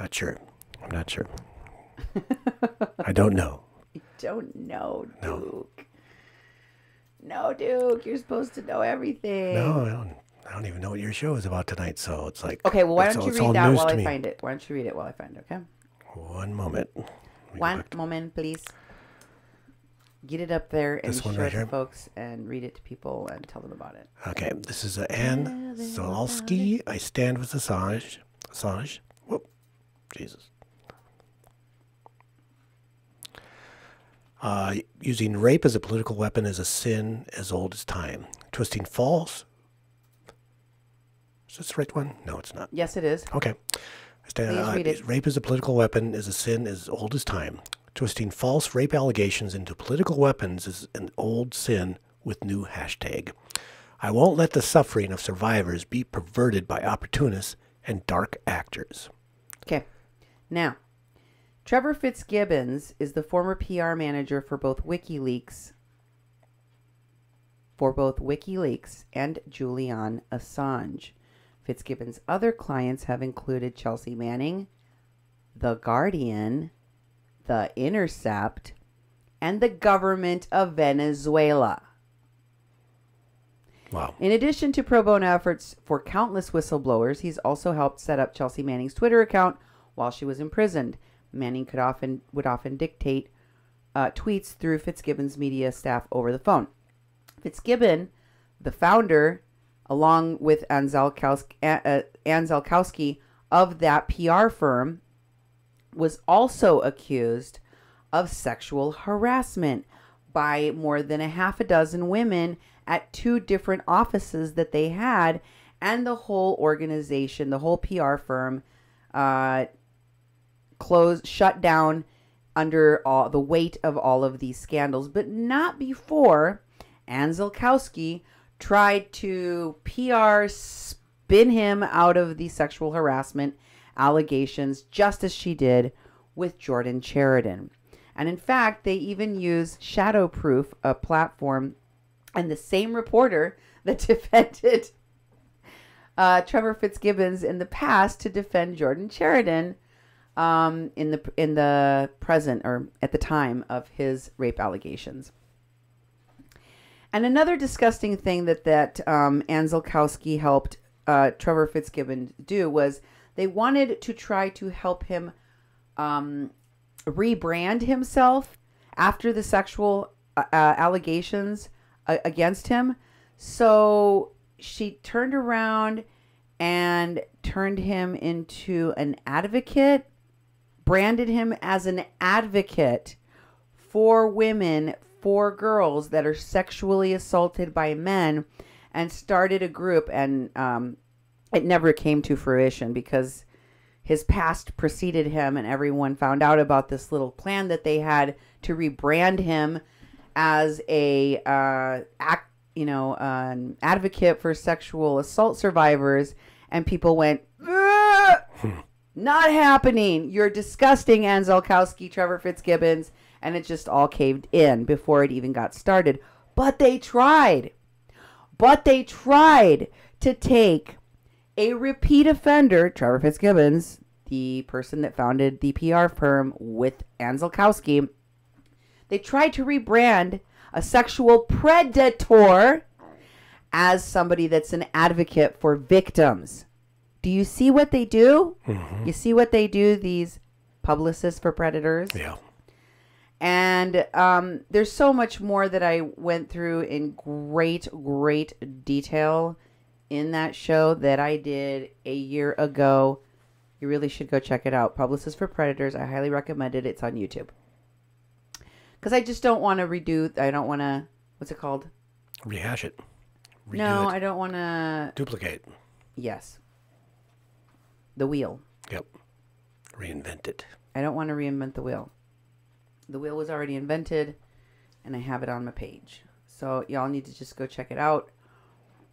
not sure. I'm not sure. I don't know. You don't know, Duke. No, Duke. You're supposed to know everything. No, I don't even know what your show is about tonight, so it's like... Okay, well, why don't you read that while I find it? Why don't you read it while I find it, okay? One moment. One moment, please. Get it up there and show it to folks and read it to people and tell them about it. Okay, this is Anne Szalkowski. I stand with Assange. Whoop. Jesus. Using rape as a political weapon is a sin as old as time. Twisting false. Is this the right one? No, it's not. Yes, it is. Okay. Please read it. Rape as a political weapon is a sin as old as time. Twisting false rape allegations into political weapons is an old sin with new hashtag. I won't let the suffering of survivors be perverted by opportunists and dark actors. Okay. Now, Trevor Fitzgibbons is the former PR manager for both WikiLeaks and Julian Assange. Fitzgibbons' other clients have included Chelsea Manning, The Guardian, The Intercept, and the government of Venezuela. Wow. In addition to pro bono efforts for countless whistleblowers, he's also helped set up Chelsea Manning's Twitter account while she was imprisoned. Manning would often dictate tweets through Fitzgibbon's media staff over the phone. Fitzgibbon, the founder, along with Anne Szalkowski of that PR firm, was also accused of sexual harassment by more than a half a dozen women at 2 different offices that they had, and the whole organization, the whole PR firm, shut down under the weight of all of these scandals, but not before Anne Szalkowski tried to PR spin him out of the sexual harassment allegations, just as she did with Jordan Chariton. And in fact, they even use Shadowproof, a platform, and the same reporter that defended Trevor Fitzgibbons in the past to defend Jordan Chariton in the present, or at the time of his rape allegations. And another disgusting thing that Anne Szalkowski helped Trevor Fitzgibbon do was they wanted to try to help him rebrand himself after the sexual allegations against him. So she turned around and turned him into an advocate, branded him as an advocate for women, for girls that are sexually assaulted by men, and started a group. And it never came to fruition because his past preceded him, and everyone found out about this little plan that they had to rebrand him as an advocate for sexual assault survivors. And people went, not happening. You're disgusting, Anne Szalkowski, Trevor Fitzgibbons. And it just all caved in before it even got started. But they tried. To take a repeat offender, Trevor Fitzgibbons, the person that founded the PR firm with Anne Szalkowski. They tried to rebrand a sexual predator as somebody that's an advocate for victims. Do you see what they do? Mm-hmm. You see what they do, these publicists for predators? Yeah. And And there's so much more that I went through in great detail in that show that I did a year ago. You really should go check it out. Publicist for Predators. I highly recommend it. It's on YouTube. Because I just don't want to redo. I don't want to. What's it called? Rehash it. Redo No, it. I don't want to. Duplicate. Yes. The wheel. Yep. Reinvent it. I don't want to reinvent the wheel. The wheel was already invented, and I have it on my page. So y'all need to just go check it out.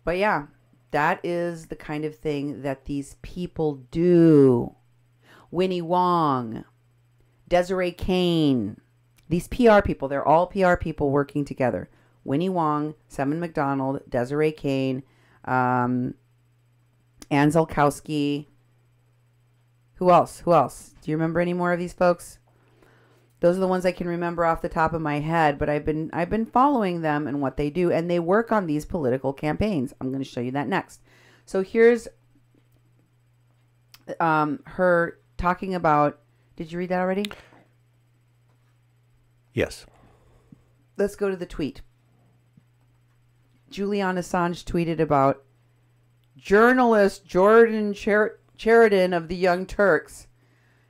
But yeah, that is the kind of thing that these people do. Winnie Wong, Desiree Kane, these PR people, they're all PR people working together. Winnie Wong, Simon McDonald, Desiree Kane, Ann Szalkowski. Who else? Do you remember any more of these folks? Those are the ones I can remember off the top of my head, but I've been following them and what they do, and they work on these political campaigns. I'm going to show you that next. So here's her talking about. Did you read that already? Yes. Let's go to the tweet. Julian Assange tweeted about journalist Jordan Chariton of the Young Turks.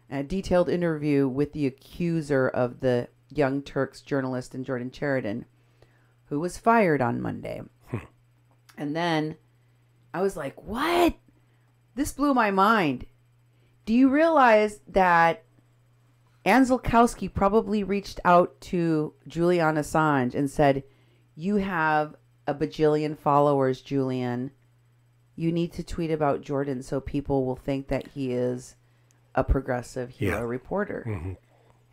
A detailed interview with the accuser of the Young Turks journalist and Jordan Chariton, who was fired on Monday. And then I was like, what? This blew my mind. Do you realize that Ann Szalkowski probably reached out to Julian Assange and said, you have a bajillion followers, Julian. You need to tweet about Jordan so people will think that he is a progressive hero reporter. Mm-hmm.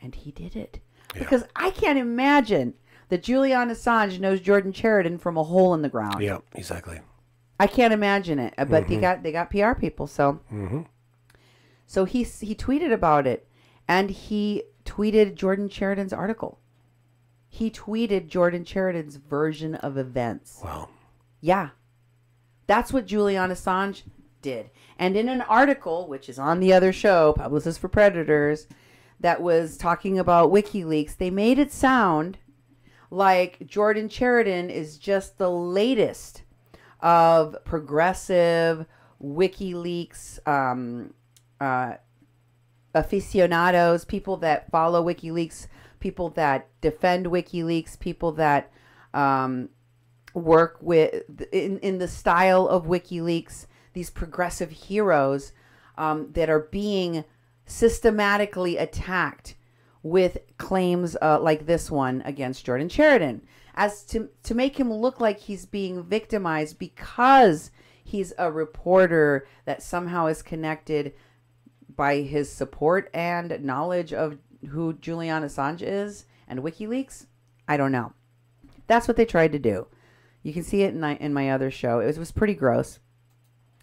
And he did it. Yeah. Because I can't imagine that Julian Assange knows Jordan Chariton from a hole in the ground. Yeah, exactly. I can't imagine it. But they got PR people, so so he tweeted about it, and he tweeted Jordan Chariton's article. He tweeted Jordan Chariton's version of events. Wow. Yeah. That's what Julian Assange did. And in an article, which is on the other show, Publicist for Predators, that was talking about WikiLeaks, they made it sound like Jordan Chariton is just the latest of progressive WikiLeaks aficionados, people that follow WikiLeaks, people that defend WikiLeaks, people that work with in the style of WikiLeaks, these progressive heroes that are being systematically attacked with claims like this one against Jordan Chariton, as to make him look like he's being victimized because he's a reporter that somehow is connected by his support and knowledge of who Julian Assange is and WikiLeaks. I don't know. That's what they tried to do. You can see it in my other show. It was pretty gross.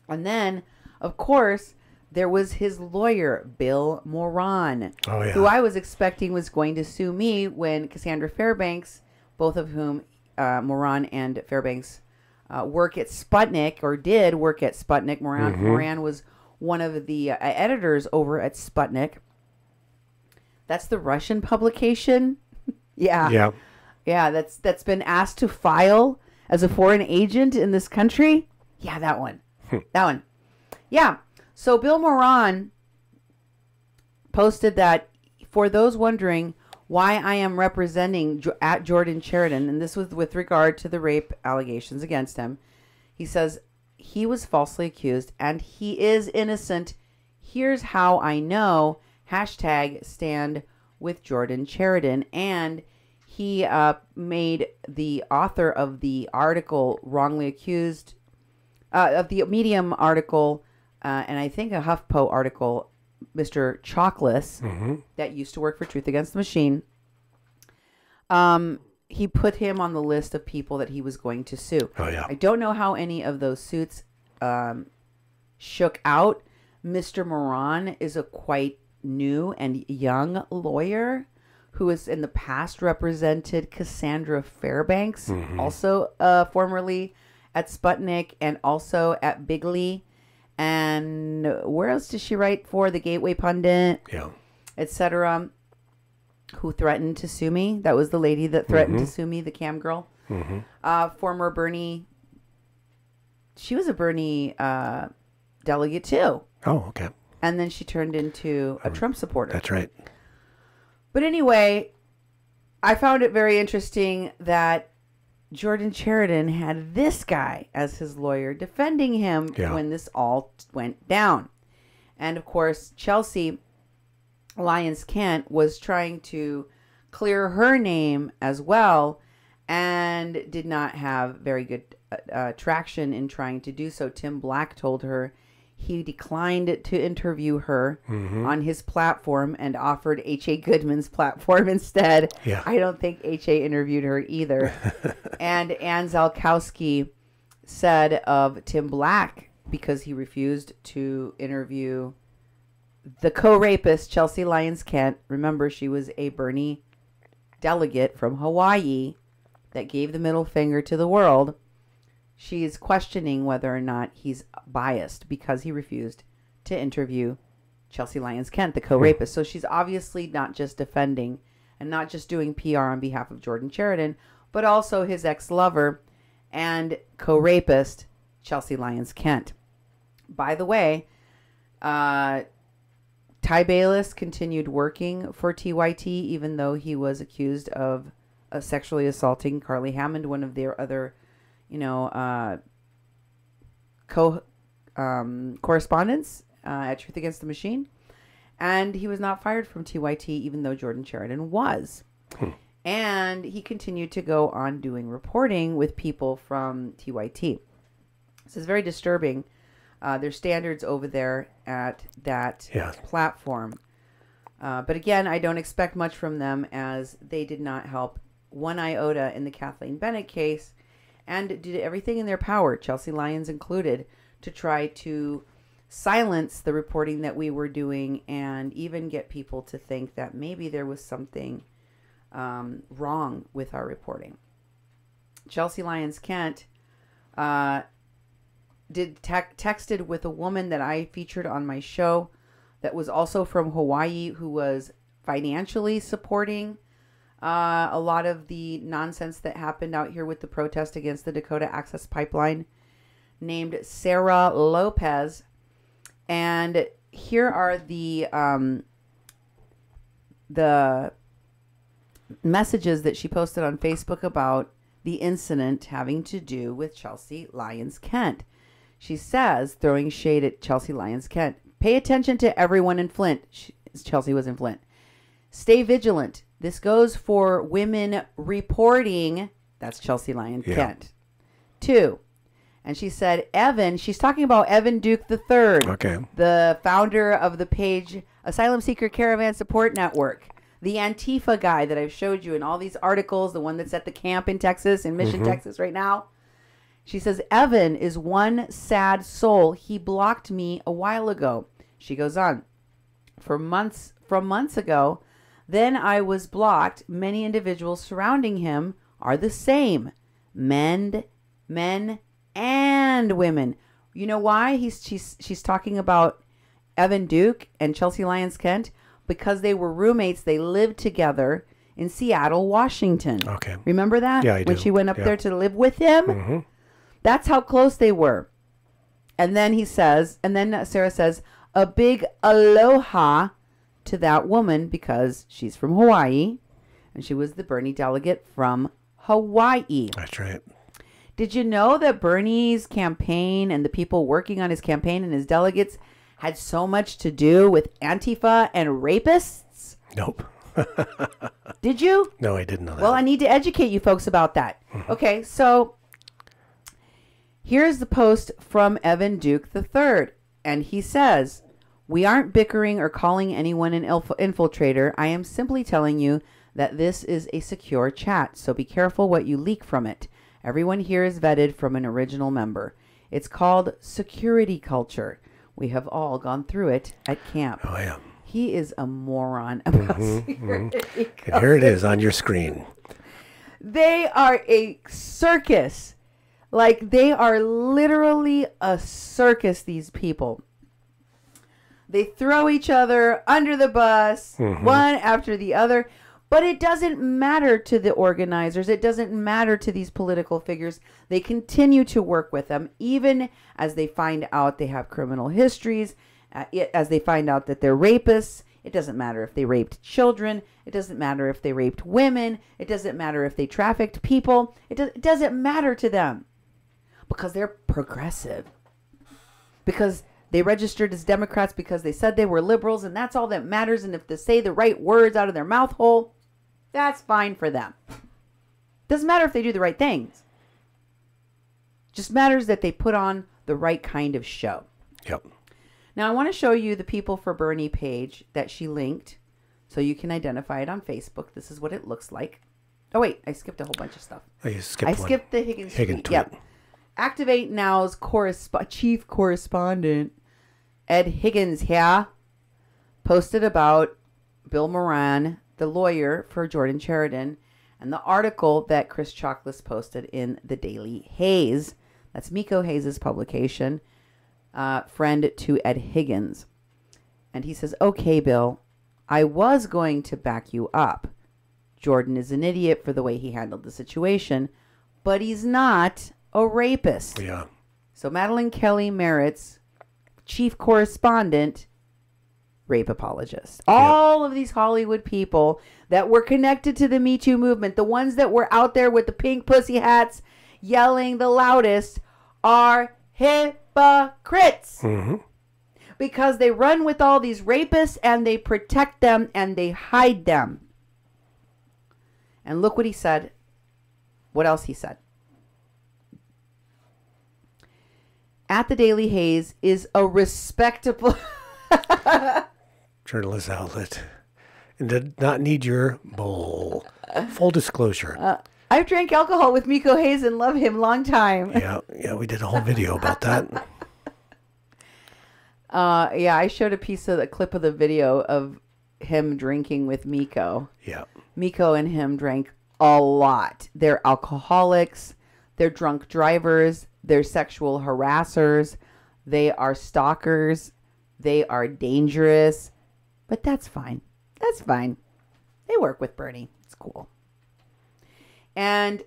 And then, of course, there was his lawyer, Bill Moran, who I was expecting was going to sue me when Cassandra Fairbanks, both of whom, Moran and Fairbanks, work at Sputnik, or did work at Sputnik. Moran was one of the editors over at Sputnik. That's the Russian publication. Yeah, that's been asked to file as a foreign agent in this country. Yeah, that one. That one. Yeah. So Bill Moran posted that, for those wondering why I am representing at Jordan Chariton, and this was with regard to the rape allegations against him, he says he was falsely accused and he is innocent. Here's how I know. Hashtag stand with Jordan Chariton. And he made the author of the article wrongly accused, of the Medium article, and I think a HuffPo article, Mr. Chockless, that used to work for Truth Against the Machine. He put him on the list of people that he was going to sue. Oh, yeah. I don't know how any of those suits shook out. Mr. Moran is a quite new and young lawyer who has in the past represented Cassandra Fairbanks, also formerly at Sputnik and also at Bigley. And where else did she write for? The Gateway Pundit, etc. who threatened to sue me. That was the lady that threatened to sue me, the cam girl. Former Bernie. She was a Bernie delegate too. Oh, okay. And then she turned into a Trump supporter. That's right. But anyway, I found it very interesting that Jordan Chariton had this guy as his lawyer defending him when this all went down. And of course, Chelsea Lyons Kent was trying to clear her name as well and did not have very good traction in trying to do so. Tim Black told her he declined to interview her on his platform and offered H.A. Goodman's platform instead. Yeah. I don't think H.A. interviewed her either. And Ann Szalkowski said of Tim Black, because he refused to interview the co-rapist, Chelsea Lyons Kent. Remember, she was a Bernie delegate from Hawaii that gave the middle finger to the world. She's questioning whether or not he's biased because he refused to interview Chelsea Lyons Kent, the co-rapist. So she's obviously not just defending and not just doing PR on behalf of Jordan Chariton, but also his ex-lover and co-rapist, Chelsea Lyons Kent. By the way, Ty Bayless continued working for TYT, even though he was accused of sexually assaulting Carly Hammond, one of their other correspondents at Truth Against the Machine. And he was not fired from TYT, even though Jordan Chariton was. And he continued to go on doing reporting with people from TYT. This is very disturbing. Their standards over there at that platform. But again, I don't expect much from them, as they did not help one iota in the Kathleen Bennett case, and did everything in their power, Chelsea Lyons included, to try to silence the reporting that we were doing and even get people to think that maybe there was something wrong with our reporting. Chelsea Lyons Kent texted with a woman that I featured on my show that was also from Hawaii, who was financially supporting a lot of the nonsense that happened out here with the protest against the Dakota Access Pipeline, named Sarah Lopez. And here are the messages that she posted on Facebook about the incident having to do with Chelsea Lyons Kent. She says, throwing shade at Chelsea Lyons Kent, pay attention to everyone in Flint. Chelsea was in Flint. Stay vigilant. This goes for women reporting. That's Chelsea Lyons Kent. 2. And she said, she's talking about Evan Duke III. Okay. The founder of the page Asylum Seeker Caravan Support Network. The Antifa guy that I've showed you in all these articles, the one that's at the camp in Texas, in Mission, Texas right now. She says, Evan is one sad soul. He blocked me a while ago. She goes on. From months ago, then I was blocked. Many individuals surrounding him are the same. Men and women. You know why she's talking about Evan Duke and Chelsea Lyons Kent? Because they were roommates. They lived together in Seattle, Washington. Okay. Remember that? Yeah, I do. When she went up there to live with him? That's how close they were. And then Sarah says, a big aloha to that woman, because she's from Hawaii and she was the Bernie delegate from Hawaii. That's right. Did you know that Bernie's campaign and the people working on his campaign and his delegates had so much to do with Antifa and rapists? Nope. Did you? No, I didn't know that. Well, I need to educate you folks about that. Okay, so here's the post from Evan Duke III. And he says, we aren't bickering or calling anyone an infiltrator. I am simply telling you that this is a secure chat, so be careful what you leak from it. Everyone here is vetted from an original member. It's called security culture. We have all gone through it at camp. Oh, yeah. He is a moron about security culture. And here it is on your screen. They are a circus. Like, they are literally a circus, these people. They throw each other under the bus, one after the other. But it doesn't matter to the organizers. It doesn't matter to these political figures. They continue to work with them, even as they find out they have criminal histories, as they find out that they're rapists. It doesn't matter if they raped children. It doesn't matter if they raped women. It doesn't matter if they trafficked people. It doesn't matter to them because they're progressive. Because they registered as Democrats because they said they were liberals, and that's all that matters. And if they say the right words out of their mouth hole, that's fine for them. Doesn't matter if they do the right things. Just matters that they put on the right kind of show. Yep. Now, I want to show you the People for Bernie page that she linked so you can identify it on Facebook. This is what it looks like. Oh, wait. I skipped a whole bunch of stuff. Oh, you skipped one. Skipped the Higgins tweet. Yep. Activate Now's chief correspondent, Ed Higgins here, posted about Bill Moran, the lawyer for Jordan Chariton, and the article that Chris Chockless posted in the Daily Haze. That's Miko Hayes' publication, friend to Ed Higgins. And he says, okay, Bill, I was going to back you up. Jordan is an idiot for the way he handled the situation, but he's not a rapist. Yeah. So Madeline Kelly Merritt's chief correspondent, rape apologist. All of these Hollywood people that were connected to the Me Too movement, the ones that were out there with the pink pussy hats yelling the loudest, are hypocrites. Mm-hmm. Because they run with all these rapists and they protect them and they hide them. And look what he said. What else he said? At the Daily Haze is a respectable journalist outlet and did not need your bowl. Full disclosure. I've drank alcohol with Miko Hayes and love him long time. Yeah, we did a whole video about that. I showed a clip of the video of him drinking with Miko. Yeah. Miko and him drank a lot. They're alcoholics. They're drunk drivers. They're sexual harassers. They are stalkers. They are dangerous. But that's fine. That's fine. They work with Bernie. It's cool. And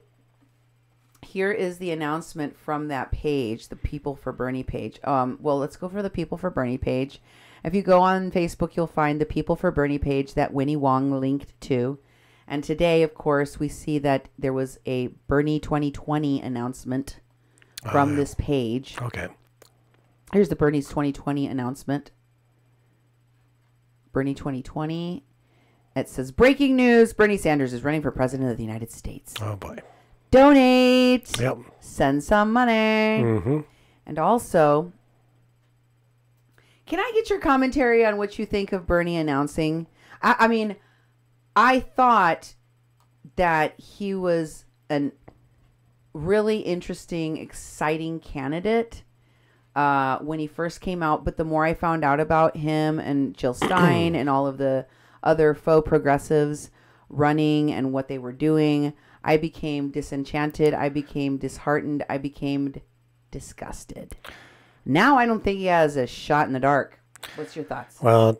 here is the announcement from that page, the People for Bernie page. Well, let's go for the People for Bernie page. If you go on Facebook, you'll find the People for Bernie page that Winnie Wong linked to. And today, of course, we see that there was a Bernie 2020 announcement from this page. Okay. Here's the Bernie's 2020 announcement. Bernie 2020. It says, breaking news, Bernie Sanders is running for president of the United States. Oh, boy. Donate. Yep. Send some money. Mm-hmm. And also, can I get your commentary on what you think of Bernie announcing? I mean, I thought that he was a really interesting, exciting candidate when he first came out. But the more I found out about him and Jill Stein and all of the other faux progressives running and what they were doing, I became disenchanted. I became disheartened. I became disgusted. Now I don't think he has a shot in the dark. What's your thoughts? Well,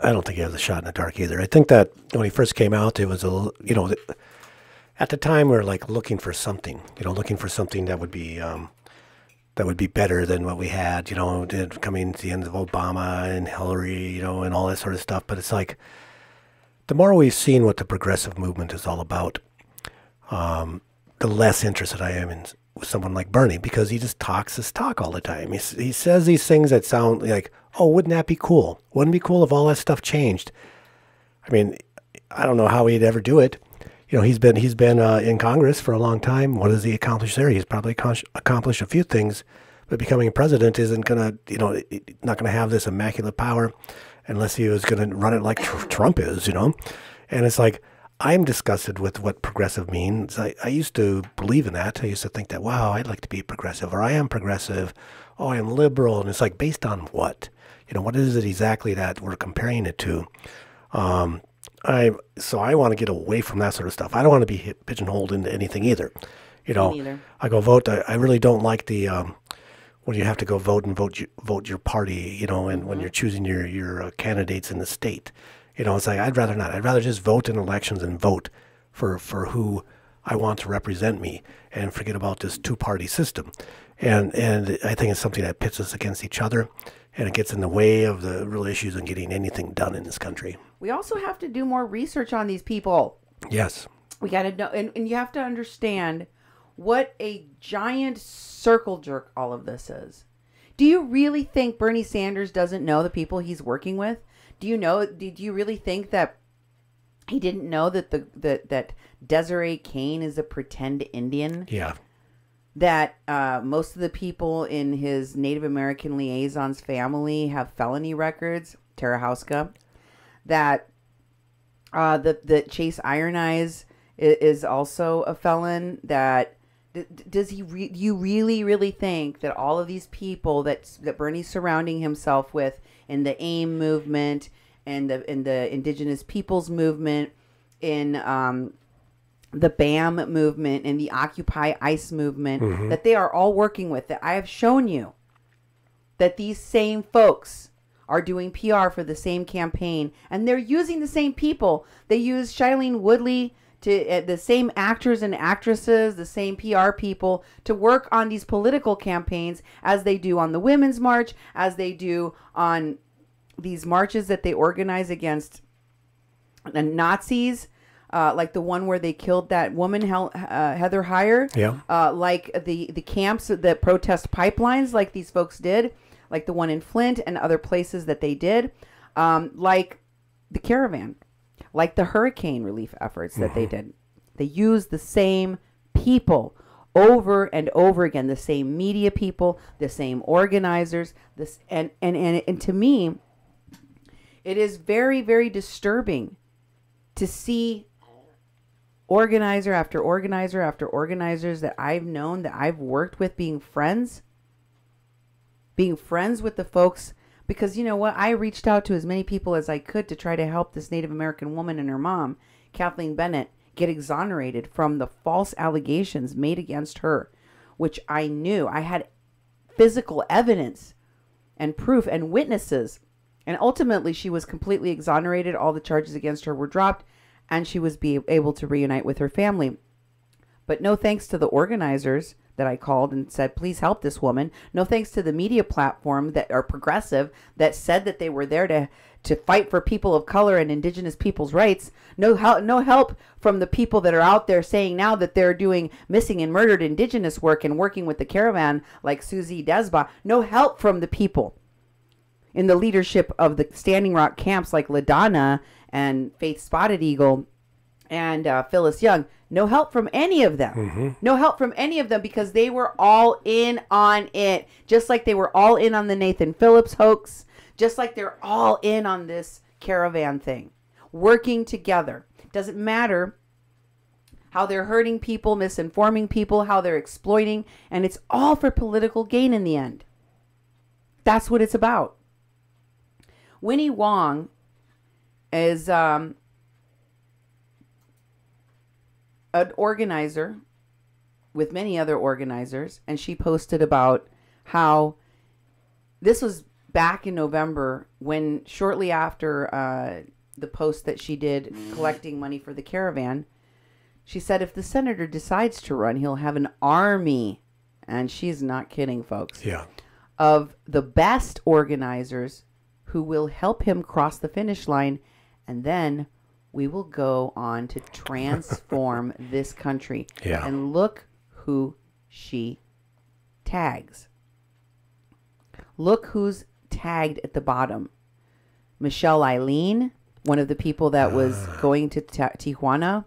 I don't think he has a shot in the dark either. I think that when he first came out, it was at the time we were like looking for something, looking for something that would be better than what we had, coming to the end of Obama and Hillary, and all that sort of stuff. But it's like, the more we've seen what the progressive movement is all about, the less interested I am in with someone like Bernie, because he just talks his talk all the time. He says these things that sound like, oh, wouldn't that be cool? Wouldn't it be cool if all that stuff changed? I mean, I don't know how he'd ever do it. He's been in Congress for a long time. What has he accomplished there? He's probably accomplished a few things, but becoming president isn't gonna, not gonna have this immaculate power unless he was gonna run it like Trump is, And it's like, I'm disgusted with what progressive means. I used to believe in that. I used to think that, wow, I'd like to be progressive, or I am progressive. Oh, I am liberal. And it's like, based on what? What is it exactly that we're comparing it to? So I want to get away from that sort of stuff. I don't want to be pigeonholed into anything either. Me neither. I go vote. I really don't like the when you have to go vote and vote your party. And when you're choosing your candidates in the state. You know, it's like, I'd rather not. I'd rather just vote in elections and vote for who I want to represent me and forget about this two-party system. And I think it's something that pits us against each other, and it gets in the way of the real issues and getting anything done in this country. We also have to do more research on these people. Yes. We got to know, and you have to understand what a giant circle jerk all of this is. Do you really think Bernie Sanders doesn't know the people he's working with? Did you really think that he didn't know that that Desiree Kane is a pretend Indian? Yeah. That most of the people in his Native American liaison's family have felony records, Tara Houska. That the Chase Iron Eyes is also a felon. That do you really think that all of these people that Bernie's surrounding himself with in the AIM movement and in the Indigenous Peoples movement, in the BAM movement and the Occupy ICE movement, that they are all working with, that I have shown you that these same folks are doing PR for the same campaign, and they're using the same people. They use Shailene Woodley, to the same actors and actresses, the same PR people to work on these political campaigns as they do on the Women's March, as they do on these marches that they organize against the Nazis. Like the one where they killed that woman, Heather Heyer. Yeah. Like the camps that protest pipelines, like these folks did. Like the one in Flint and other places that they did. Like the caravan. Like the hurricane relief efforts that they did. They used the same people over and over again. The same media people. The same organizers. And to me, it is very, very disturbing to see organizer after organizer after organizers that I've known, that I've worked with, being friends with the folks, because you know what? I reached out to as many people as I could to try to help this Native American woman and her mom, Kathleen Bennett, get exonerated from the false allegations made against her, which I knew. I had physical evidence and proof and witnesses. And ultimately, she was completely exonerated. All the charges against her were dropped, and she was able to reunite with her family. But no thanks to the organizers that I called and said, please help this woman. No thanks to the media platform that are progressive, that said that they were there to fight for people of color and Indigenous people's rights. No help from the people that are out there saying now that they're doing missing and murdered Indigenous work and working with the caravan, like Susie Desba. No help from the people in the leadership of the Standing Rock camps like LaDonna and Faith Spotted Eagle and Phyllis Young. No help from any of them. No help from any of them, because they were all in on it. Just like they were all in on the Nathan Phillips hoax. Just like they're all in on this caravan thing. Working together. Doesn't matter how they're hurting people, misinforming people, how they're exploiting. And it's all for political gain in the end. That's what it's about. Winnie Wong is an organizer with many other organizers, and she posted about how this was back in November, when shortly after the post that she did collecting money for the caravan, she said if the senator decides to run, he'll have an army, and she's not kidding, folks, of the best organizers who will help him cross the finish line, and then we will go on to transform this country. And look who she tags. Look who's tagged at the bottom. Michelle Eileen, one of the people that was going to Tijuana,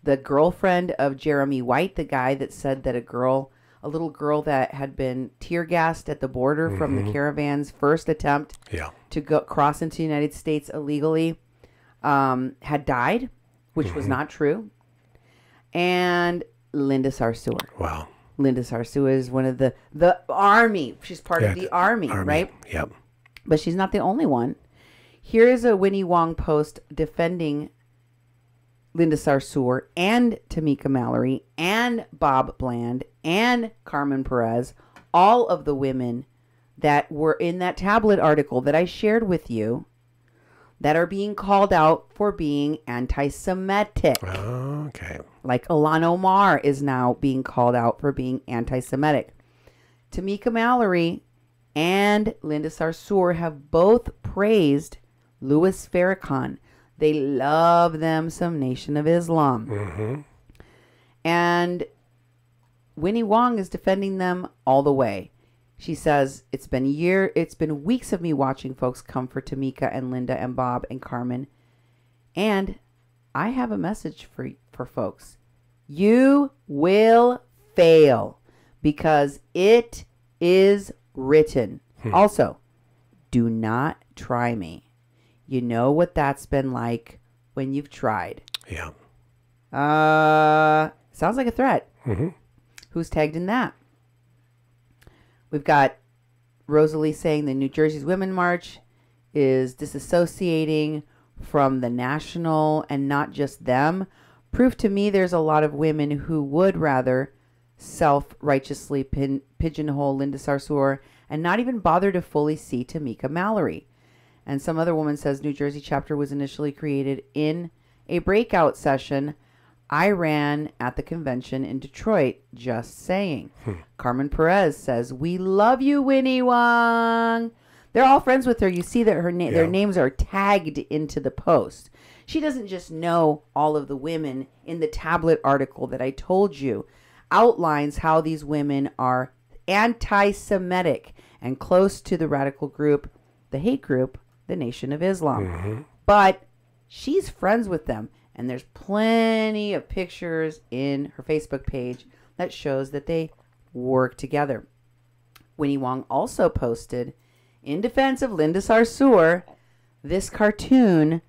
the girlfriend of Jeremy White, the guy that said that a little girl that had been tear gassed at the border from the caravan's first attempt to cross into the United States illegally, had died, which was not true. And Linda Sarsour. Wow. Linda Sarsour is one of the army. She's part of the army, right? Yep. But she's not the only one. Here is a Winnie Wong post defending Linda Sarsour and Tamika Mallory and Bob Bland and Carmen Perez, all of the women that were in that tablet article that I shared with you, that are being called out for being anti-Semitic. Oh, okay. Like Ilhan Omar is now being called out for being anti-Semitic. Tamika Mallory and Linda Sarsour have both praised Louis Farrakhan. They love them some Nation of Islam. Mm-hmm. And Winnie Wong is defending them all the way. She says, it's been weeks of me watching folks come for Tamika and Linda and Bob and Carmen. And I have a message for folks. You will fail because it is written. Also, do not try me. You know what that's been like when you've tried. Yeah. Sounds like a threat. Mm-hmm. Who's tagged in that? We've got Rosalie saying the New Jersey's Women March is disassociating from the national and not just them. Proof to me there's a lot of women who would rather self-righteously pigeonhole Linda Sarsour and not even bother to fully see Tamika Mallory. And some other woman says New Jersey chapter was initially created in a breakout session I ran at the convention in Detroit, just saying. Carmen Perez says, we love you, Winnie Wong. They're all friends with her. You see that their names are tagged into the post. She doesn't just know all of the women in the tablet article that I told you. Outlines how these women are anti-Semitic and close to the radical group, the hate group, the Nation of Islam. Mm-hmm. But she's friends with them. And there's plenty of pictures in her Facebook page that shows that they work together. Winnie Wong also posted, in defense of Linda Sarsour, this cartoon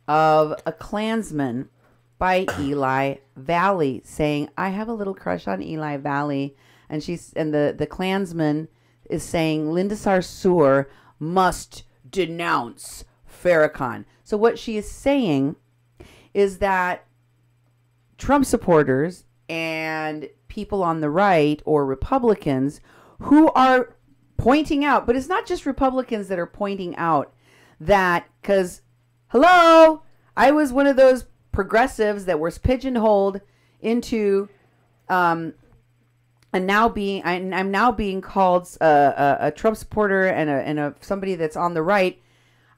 of a Klansman by Eli Valley, saying, I have a little crush on Eli Valley. And the Klansman is saying, Linda Sarsour must denounce Farrakhan. So what she is saying is that Trump supporters and people on the right or Republicans who are pointing out, but it's not just Republicans that are pointing out that, because, hello, I was one of those progressives that was pigeonholed into, and I'm now being called a Trump supporter and a somebody that's on the right.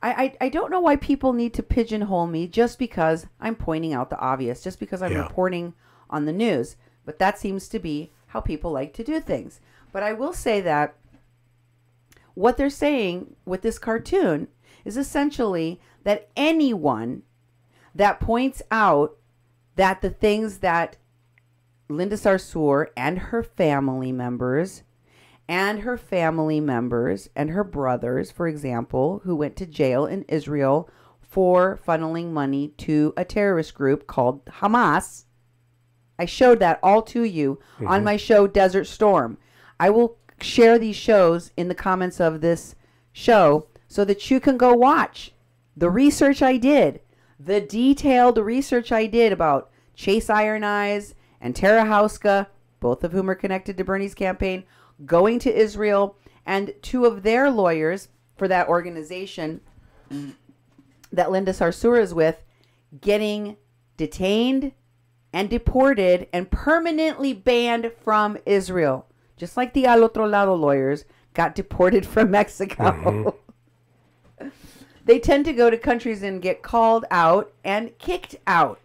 I don't know why people need to pigeonhole me just because I'm pointing out the obvious, just because I'm reporting on the news. But that seems to be how people like to do things. But I will say that what they're saying with this cartoon is essentially that anyone that points out that the things that Linda Sarsour and her family members and her brothers, for example, who went to jail in Israel for funneling money to a terrorist group called Hamas. I showed that all to you on my show, Desert Storm. I will share these shows in the comments of this show so that you can go watch the research I did, the detailed research I did about Chase Iron Eyes and Tara Houska, both of whom are connected to Bernie's campaign, going to Israel, and two of their lawyers for that organization that Linda Sarsour is with getting detained and deported and permanently banned from Israel. Just like the Otro Lado lawyers got deported from Mexico. They tend to go to countries and get called out and kicked out.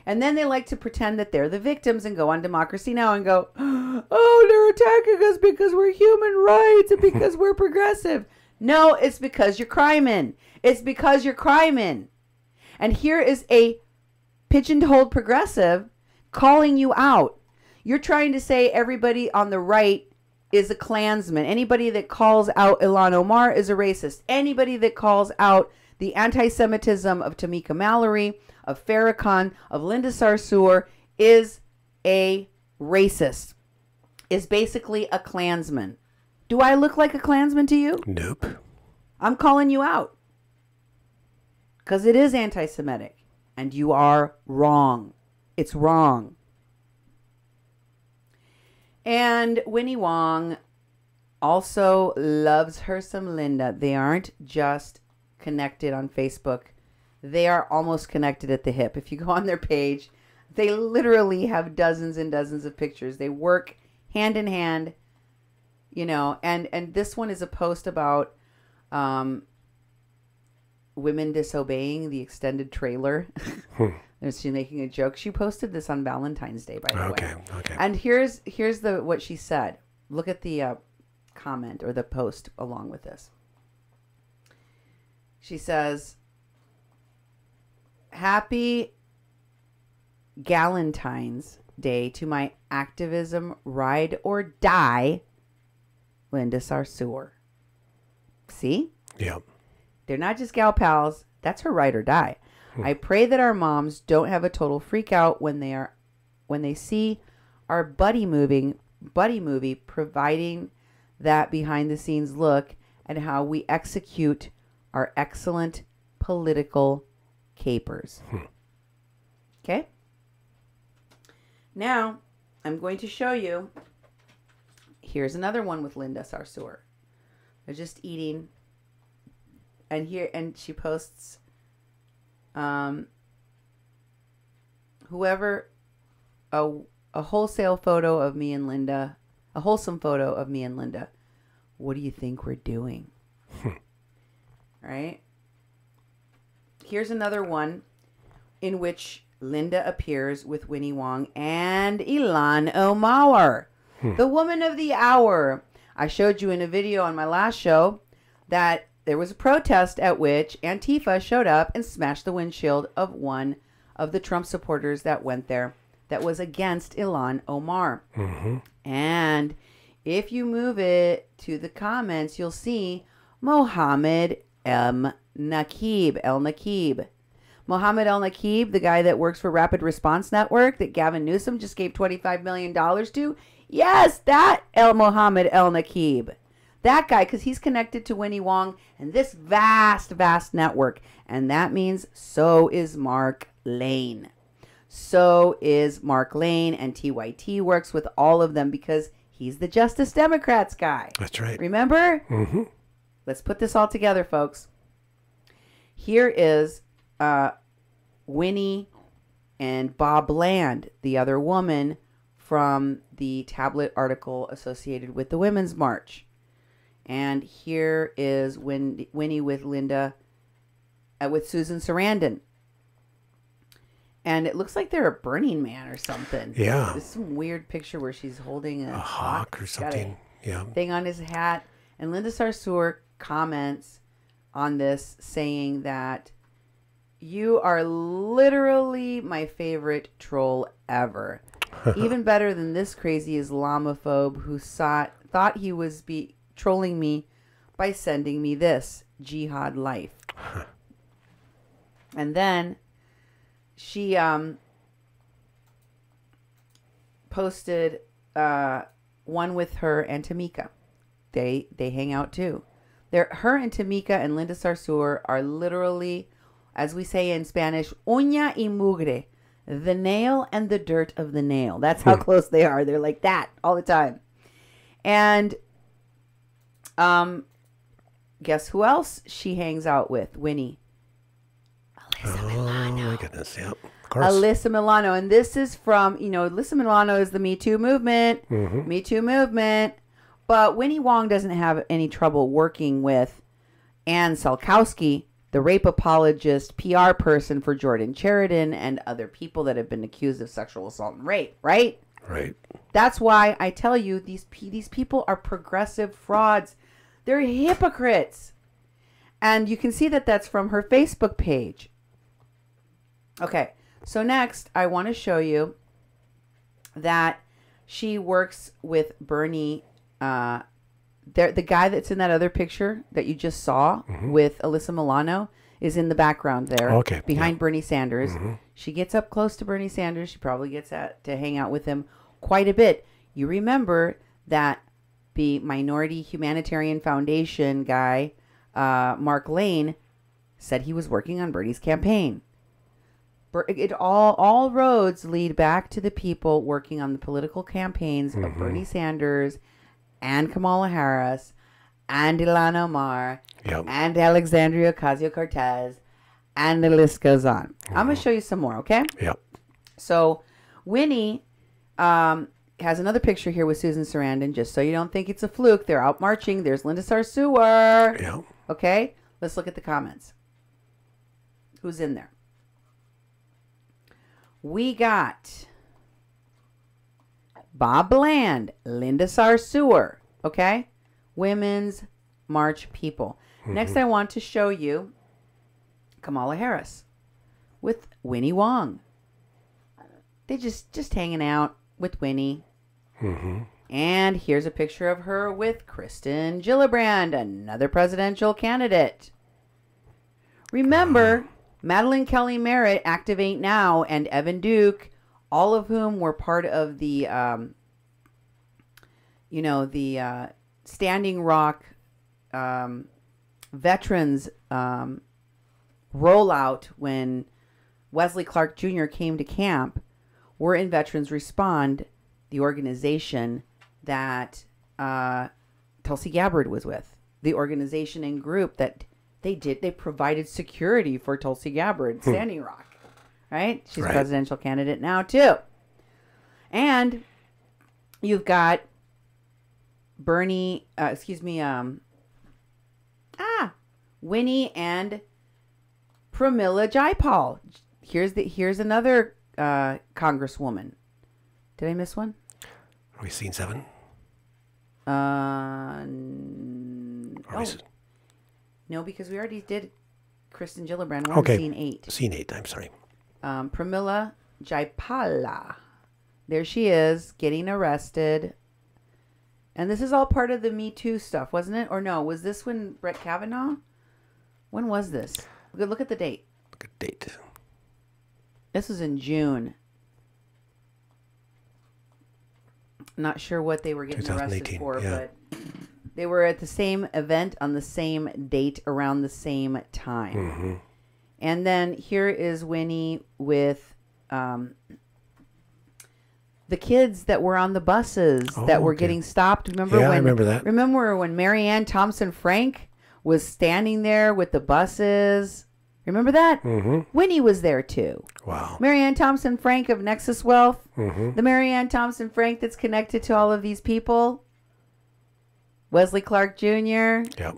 And then they like to pretend that they're the victims and go on Democracy Now! And go, oh, they're attacking us because we're human rights and because we're progressive. No, it's because you're criming. It's because you're criming. And here is a pigeonholed progressive calling you out. You're trying to say everybody on the right is a Klansman. Anybody that calls out Ilhan Omar is a racist. Anybody that calls out the anti-Semitism of Tamika Mallory, of Farrakhan, of Linda Sarsour is a racist, is basically a Klansman. Do I look like a Klansman to you? Nope. I'm calling you out because it is anti-Semitic and you are wrong. It's wrong. And Winnie Wong also loves her some Linda. They aren't just connected on Facebook. They are almost connected at the hip. If you go on their page, they literally have dozens and dozens of pictures. They work hand in hand, you know, and this one is a post about women disobeying the extended trailer. She's making a joke. She posted this on Valentine's Day, by the way. Okay. And here's what she said. Look at the comment or the post along with this. She says, "Happy Galentine's Day to my activism ride or die, Linda Sarsour." See? Yep. They're not just gal pals. That's her ride or die. I pray that our moms don't have a total freak out when they see our buddy movie, providing that behind the scenes look at how we execute our excellent political capers. Okay? Now, I'm going to show you. Here's another one with Linda Sarsour. They're just eating. And she posts, whoever, a wholesale photo of me and Linda, a wholesome photo of me and Linda. What do you think we're doing? Right? Here's another one in which Linda appears with Winnie Wong and Ilhan Omar, the woman of the hour. I showed you in a video on my last show that there was a protest at which Antifa showed up and smashed the windshield of one of the Trump supporters that went there that was against Ilhan Omar. And if you move it to the comments, you'll see Mohammed El Nakib. Mohammed El Nakib, the guy that works for Rapid Response Network that Gavin Newsom just gave $25 million to. Yes, that Mohammed El Nakib. That guy, because he's connected to Winnie Wong and this vast, vast network. And that means so is Mark Lane. So is Mark Lane, and TYT works with all of them because he's the Justice Democrats guy. That's right. Remember? Let's put this all together, folks. Here is Winnie and Bob Land, the other woman from the tablet article associated with the Women's March. And here is Winnie with Linda, with Susan Sarandon. And it looks like they're a Burning Man or something. Yeah. There's some weird picture where she's holding a hawk or something. Yeah. Thing on his hat. And Linda Sarsour comments on this saying that you are literally my favorite troll ever. Even better than this crazy Islamophobe who thought he was trolling me by sending me this jihad life. And then she posted one with her and Tamika. They hang out too. Her and Tamika and Linda Sarsour are literally, as we say in Spanish, uña y mugre, the nail and the dirt of the nail. That's how close they are. They're like that all the time. And guess who else she hangs out with? Winnie. Alyssa Milano. Oh my goodness, yeah. Of course. Alyssa Milano. And this is from, Alyssa Milano is the Me Too movement. Me Too movement. But Winnie Wong doesn't have any trouble working with Ann Szalkowski, the rape apologist PR person for Jordan Chariton and other people that have been accused of sexual assault and rape, right? Right. That's why I tell you these people are progressive frauds. They're hypocrites. And you can see that that's from her Facebook page. Okay, so next I want to show you that she works with Bernie. The guy that's in that other picture that you just saw with Alyssa Milano is in the background there. Okay. Behind Bernie Sanders. She gets up close to Bernie Sanders. She probably gets to hang out with him quite a bit. You remember that the Minority Humanitarian Foundation guy, Mark Lane, said he was working on Bernie's campaign. All roads lead back to the people working on the political campaigns of Bernie Sanders and Kamala Harris and Ilhan Omar, Yep. and Alexandria Ocasio-Cortez, and the list goes on. I'm going to show you some more, okay? Yep. So Winnie has another picture here with Susan Sarandon, just so you don't think it's a fluke. They're out marching. There's Linda Sarsour. Yep. Okay? Let's look at the comments. Who's in there? We got Bob Bland, Linda Sarsour, okay? Women's March people. Next, I want to show you Kamala Harris with Winnie Wong. They just hanging out with Winnie. And here's a picture of her with Kristen Gillibrand, another presidential candidate. Remember, Madeline Kelly Merritt, Activate Now, and Evan Duke, all of whom were part of the, Standing Rock veterans rollout when Wesley Clark Jr. came to camp, were in Veterans Respond, the organization that Tulsi Gabbard was with. The organization and group that they provided security for Tulsi Gabbard, Standing Rock. Right? She's a presidential candidate now, too. And you've got Winnie and Pramila Jayapal. Here's another congresswoman. Did I miss one? Are we seeing 7? No, because we already did Kristen Gillibrand. We're on scene 8. Scene 8, I'm sorry. Pramila Jayapal. There she is, getting arrested. And this is all part of the Me Too stuff, wasn't it? Or no, was this when Brett Kavanaugh? When was this? Look at the date. Look at date. This was in June. Not sure what they were getting arrested for, but they were at the same event on the same date around the same time. And then here is Winnie with the kids that were on the buses that were getting stopped. Remember I remember that. Remember when Marianne Thompson Frank was standing there with the buses? Remember that? Winnie was there too. Wow. Marianne Thompson Frank of Nexus Wealth. The Marianne Thompson Frank that's connected to all of these people. Wesley Clark Jr. Yep.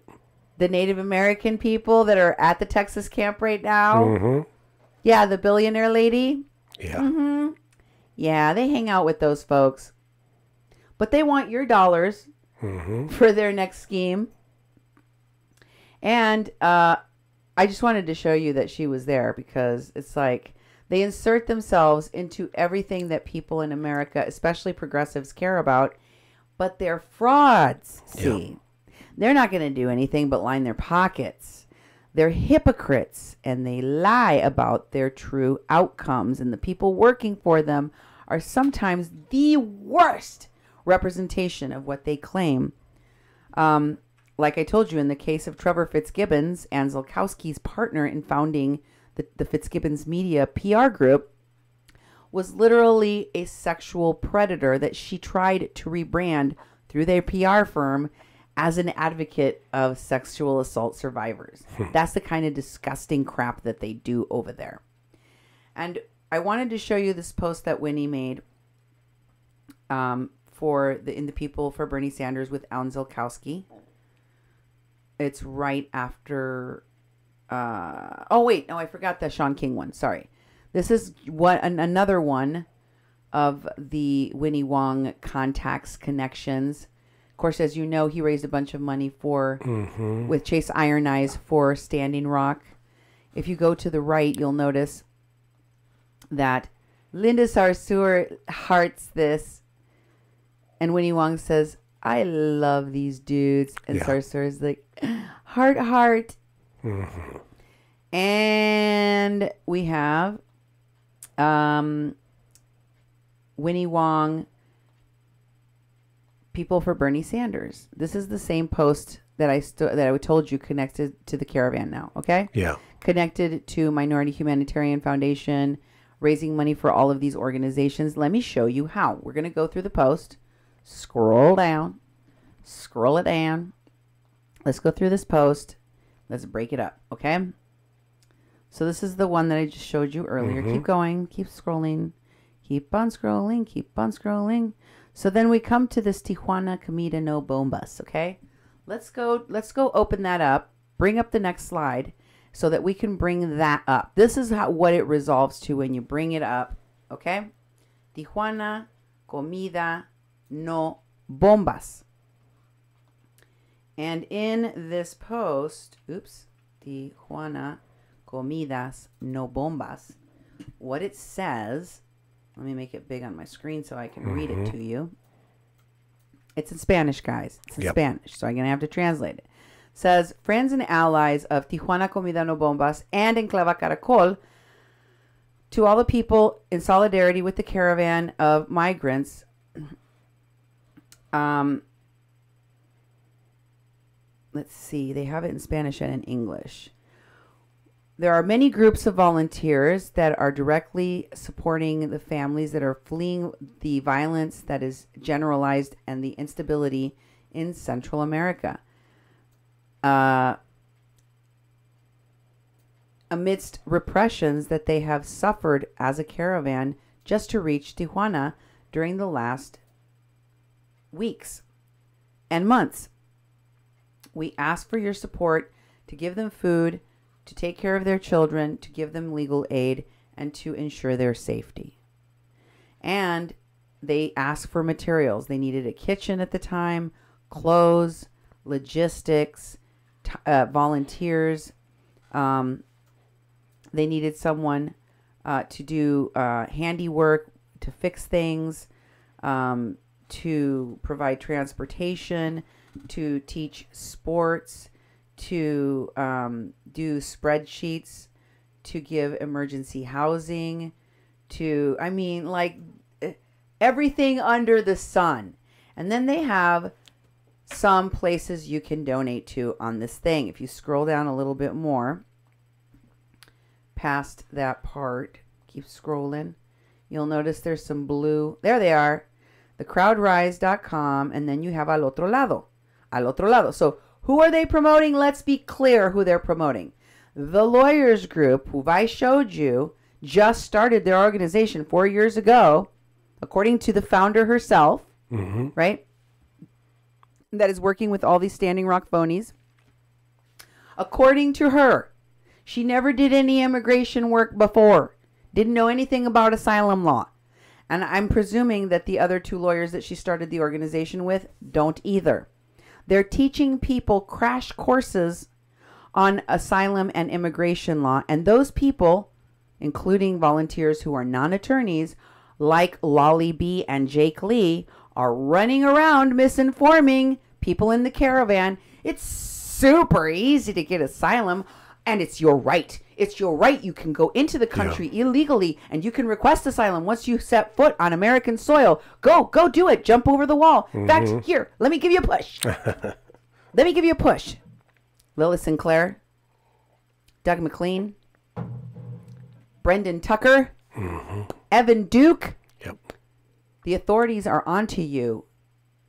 The Native American people that are at the Texas camp right now. Yeah, the billionaire lady. Yeah. Yeah, they hang out with those folks. But they want your dollars for their next scheme. And I just wanted to show you that she was there because it's like they insert themselves into everything that people in America, especially progressives, care about. But they're frauds, see. They're not going to do anything but line their pockets. They're hypocrites, and they lie about their true outcomes. And the people working for them are sometimes the worst representation of what they claim. Like I told you, in the case of Trevor Fitzgibbons, and Szalkowski's partner in founding the Fitzgibbons Media PR group, was literally a sexual predator that she tried to rebrand through their PR firm as an advocate of sexual assault survivors. That's the kind of disgusting crap that they do over there. And I wanted to show you this post that Winnie made in the People for Bernie Sanders with Alan Szalkowski. It's right after... I forgot the Sean King one. Sorry. This is another one of the Winnie Wong contacts, connections. Of course, as you know, he raised a bunch of money with Chase Iron Eyes for Standing Rock. If you go to the right, you'll notice that Linda Sarsour hearts this. And Winnie Wong says, I love these dudes. And Sarsour is like, heart. And we have Winnie Wong, People for Bernie Sanders. This is the same post that I told you connected to the caravan now, okay? Yeah. Connected to Minority Humanitarian Foundation, raising money for all of these organizations. Let me show you how. We're going to go through the post, scroll it down, Let's go through this post. Let's break it up, okay? So this is the one that I just showed you earlier. Keep going. Keep scrolling. Keep on scrolling. Keep on scrolling. So then we come to this Tijuana Comida No Bombas, okay? Let's go open that up. Bring up the next slide so that we can bring that up. This is what it resolves to when you bring it up, okay? Tijuana Comida No Bombas. And in this post, Tijuana Comidas No Bombas, what it says, let me make it big on my screen so I can read it to you. It's in Spanish, guys. It's in Spanish, so I'm going to have to translate it. It says, friends and allies of Tijuana Comida No Bombas and Enclava Caracol, to all the people in solidarity with the caravan of migrants, let's see, they have it in Spanish and in English. There are many groups of volunteers that are directly supporting the families that are fleeing the violence that is generalized and the instability in Central America. Amidst repressions that they have suffered as a caravan just to reach Tijuana during the last weeks and months. We ask for your support to give them food, to take care of their children, to give them legal aid, and to ensure their safety. And they ask for materials. They needed a kitchen at the time, clothes, logistics, volunteers. They needed someone to do handiwork, to fix things, to provide transportation, to teach sports, to do spreadsheets, to give emergency housing, to, I mean, like everything under the sun. And then they have some places you can donate to on this thing. If you scroll down a little bit more past that part, keep scrolling, you'll notice there's some blue. There they are. thecrowdrise.com, and then you have Al Otro Lado. Al Otro Lado. So who are they promoting? Let's be clear who they're promoting. The lawyers group, who I showed you, just started their organization 4 years ago, according to the founder herself, right? That is working with all these Standing Rock phonies. According to her, she never did any immigration work before, didn't know anything about asylum law. And I'm presuming that the other two lawyers that she started the organization with don't either. They're teaching people crash courses on asylum and immigration law. And those people, including volunteers who are non-attorneys, like Lolly B and Jake Lee, are running around misinforming people in the caravan. It's super easy to get asylum, and it's your right. It's your right. You can go into the country illegally, and you can request asylum once you set foot on American soil. Go do it. Jump over the wall. In fact, here, let me give you a push. Let me give you a push. Lily Sinclair, Doug McLean, Brendan Tucker, Evan Duke. The authorities are onto you.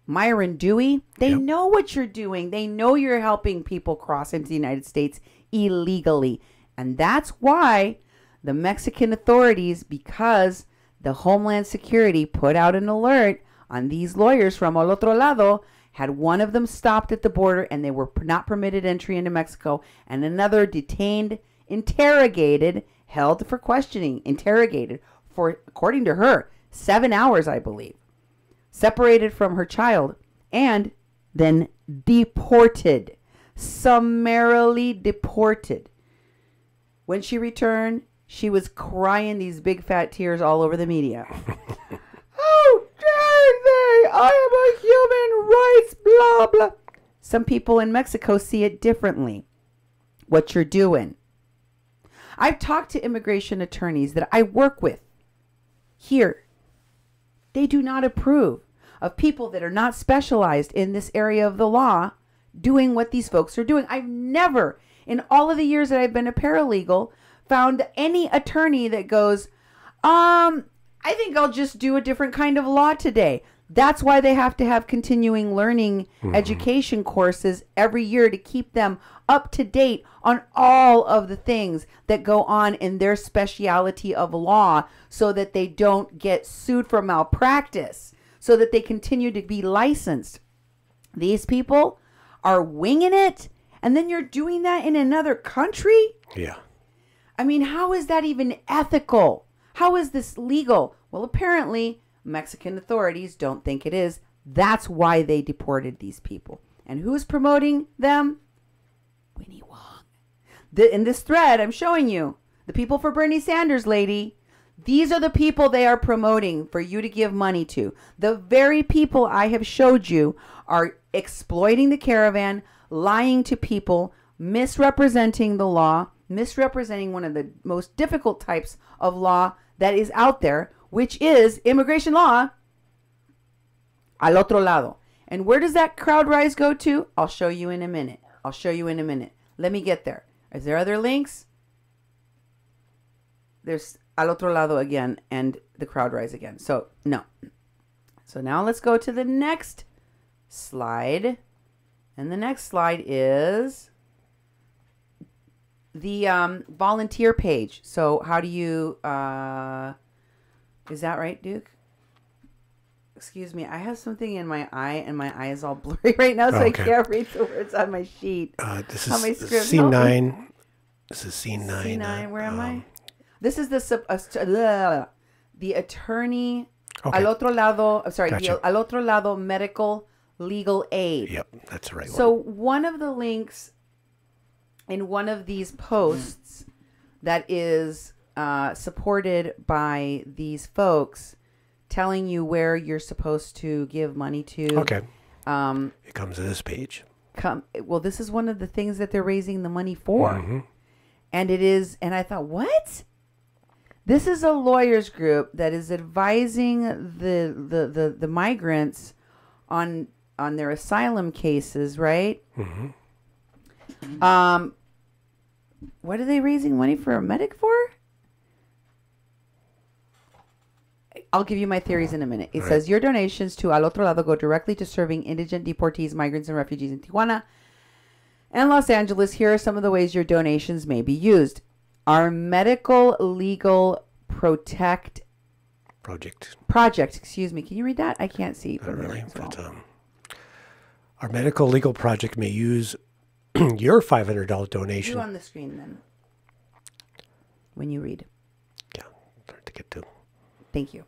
Myron Dewey, they know what you're doing. They know you're helping people cross into the United States illegally. And that's why the Mexican authorities, because the Homeland Security put out an alert on these lawyers from Al Otro Lado, had one of them stopped at the border and they were not permitted entry into Mexico, and another detained, interrogated, held for questioning, interrogated for, according to her, 7 hours, I believe, separated from her child, and then deported, summarily deported. When she returned, she was crying these big fat tears all over the media. How dare they? I am a human rights, blah, blah. Some people in Mexico see it differently, what you're doing. I've talked to immigration attorneys that I work with here. They do not approve of people that are not specialized in this area of the law doing what these folks are doing. I've never, in all of the years that I've been a paralegal, found any attorney that goes, I think I'll just do a different kind of law today. That's why they have to have continuing learning education courses every year to keep them up to date on all of the things that go on in their specialty of law so that they don't get sued for malpractice, so that they continue to be licensed. These people are winging it, and then you're doing that in another country? Yeah. I mean, how is that even ethical? How is this legal? Well, apparently Mexican authorities don't think it is. That's why they deported these people. And who's promoting them? Winnie Wong. In this thread, I'm showing you the people for Bernie Sanders, lady. These are the people they are promoting for you to give money to. The very people I have showed you are exploiting the caravan, lying to people, misrepresenting the law, misrepresenting one of the most difficult types of law that is out there, which is immigration law, al otro lado. And where does that crowd rise go to? I'll show you in a minute. Let me get there. Is there other links? There's al otro lado again and the crowd rise again. So, no. So now let's go to the next slide. And the next slide is the volunteer page. So how do you... is that right, Duke? Excuse me. I have something in my eye, and my eye is all blurry right now, so okay. I can't read the words on my sheet. This is C9. This is C9. C9. Where am I? This is the attorney. Okay. Al otro lado. I'm sorry. Gotcha. Al otro lado medical legal aid. Yep, that's the right one. So one of the links in one of these posts that is supported by these folks telling you where you're supposed to give money to. Okay. It comes to this page. Well, this is one of the things that they're raising the money for. Mm-hmm. And it is, and I thought, what? This is a lawyers group that is advising the migrants on their asylum cases, right? Mm-hmm. What are they raising money for a medic for? I'll give you my theories in a minute. It says your donations to Al Otro Lado go directly to serving indigent deportees, migrants, and refugees in Tijuana and Los Angeles. Here are some of the ways your donations may be used. Our medical legal project. Excuse me. Can you read that? I can't see. Not really. But, our medical legal project may use your $500 donation. You on the screen then. When you read. Yeah, hard to get to. Thank you.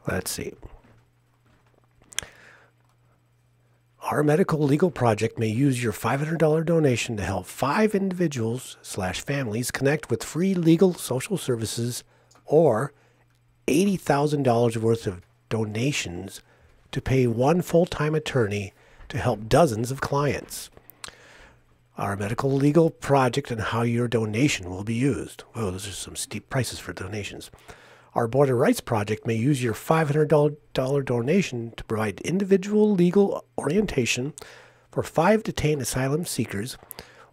Let's see. Our medical legal project may use your $500 donation to help 5 individuals/families connect with free legal social services, or $80,000 worth of donations to pay 1 full-time attorney to help dozens of clients. Our medical legal project and how your donation will be used. Whoa, those are some steep prices for donations. Our Border Rights Project may use your $500 donation to provide individual legal orientation for 5 detained asylum seekers,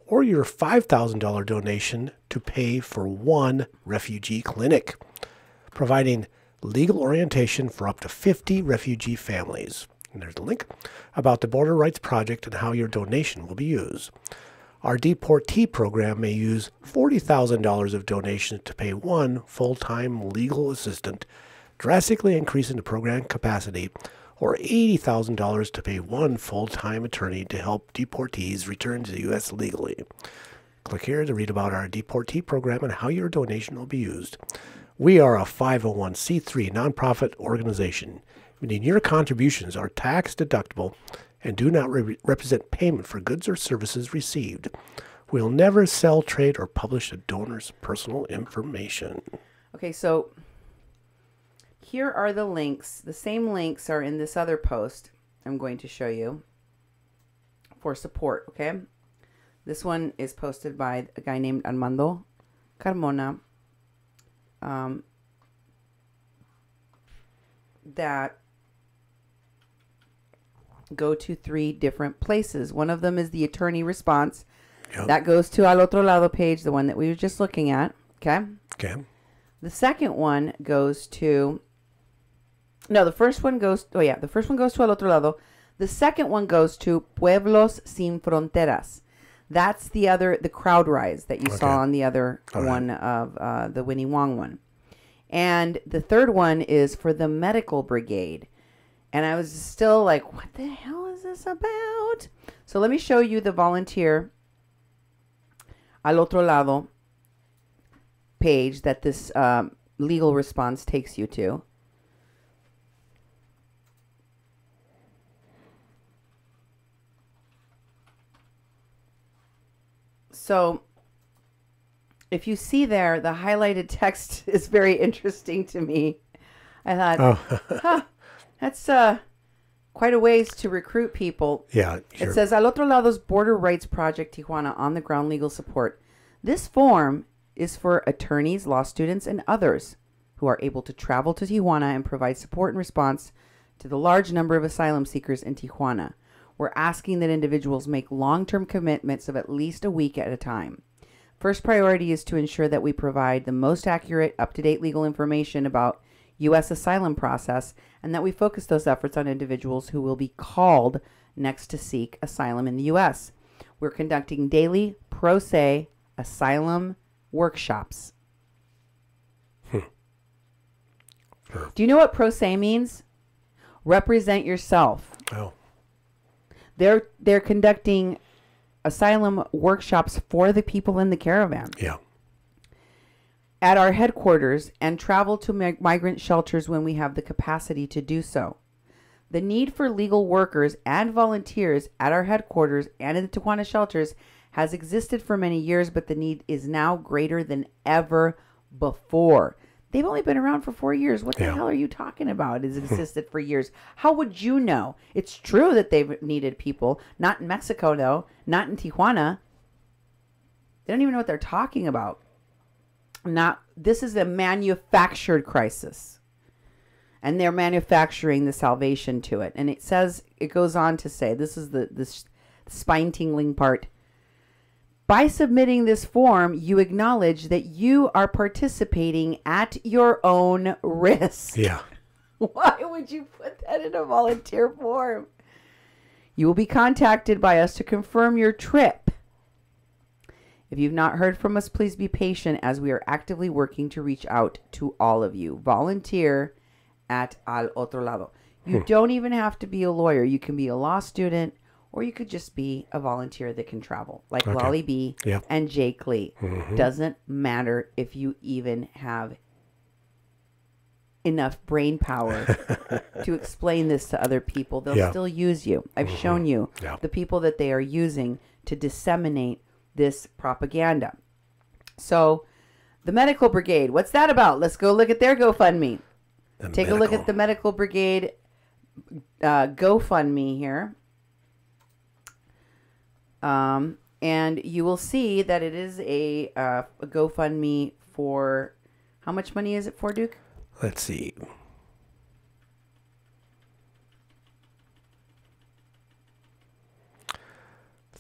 or your $5,000 donation to pay for 1 refugee clinic, providing legal orientation for up to 50 refugee families. And there's a link about the Border Rights Project and how your donation will be used. Our deportee program may use $40,000 of donations to pay 1 full-time legal assistant, drastically increasing the program capacity, or $80,000 to pay 1 full-time attorney to help deportees return to the U.S. legally. Click here to read about our deportee program and how your donation will be used. We are a 501c3 nonprofit organization, meaning your contributions are tax deductible and do not represent payment for goods or services received. We'll never sell, trade, or publish a donor's personal information. Okay, so here are the links. The same links are in this other post I'm going to show you for support, okay? This one is posted by a guy named Armando Carmona. That go to 3 different places. One of them is the attorney response. Yep. That goes to Al Otro Lado page, the one that we were just looking at. Okay. Okay. The second one goes to No, the first one goes. Oh yeah, the first one goes to El Otro Lado. The second one goes to Pueblos Sin Fronteras. That's the crowd rise that you saw on the other one of the Winnie Wong one. And the third one is for the medical brigade. And I was still like, what the hell is this about? So let me show you the volunteer Al Otro Lado page that this legal response takes you to. So if you see there, the highlighted text is very interesting to me. I thought, that's quite a ways to recruit people. Yeah, sure. It says, Al Otro Lado's Border Rights Project Tijuana on-the-ground legal support. This form is for attorneys, law students, and others who are able to travel to Tijuana and provide support in response to the large number of asylum seekers in Tijuana. We're asking that individuals make long-term commitments of at least a week at a time. First priority is to ensure that we provide the most accurate, up-to-date legal information about U.S. asylum process and that we focus those efforts on individuals who will be called next to seek asylum in the U.S. We're conducting daily pro se asylum workshops. Sure. Do you know what pro se means? Represent yourself. Oh. They're conducting asylum workshops for the people in the caravan. Yeah. At our headquarters and travel to migrant shelters when we have the capacity to do so. The need for legal workers and volunteers at our headquarters and in the Tijuana shelters has existed for many years, but the need is now greater than ever before. They've only been around for 4 years. What the hell are you talking about? It's existed for years. How would you know? It's true that they've needed people. Not in Mexico, though. Not in Tijuana. They don't even know what they're talking about. This is a manufactured crisis. And they're manufacturing the salvation to it. And it goes on to say, this is the spine-tingling part. By submitting this form, you acknowledge that you are participating at your own risk. Yeah. Why would you put that in a volunteer form? You will be contacted by us to confirm your trip. If you've not heard from us, please be patient as we are actively working to reach out to all of you. Volunteer at Al Otro Lado. You don't even have to be a lawyer. You can be a law student, or you could just be a volunteer that can travel, like Lolly B and Jake Lee. Doesn't matter if you even have enough brain power to explain this to other people. They'll still use you. I've shown you the people that they are using to disseminate this propaganda. So the medical brigade, what's that about? Let's go look at their GoFundMe. Take a look at the medical brigade GoFundMe here. And you will see that it is a GoFundMe for, how much money is it for, Duke? Let's see.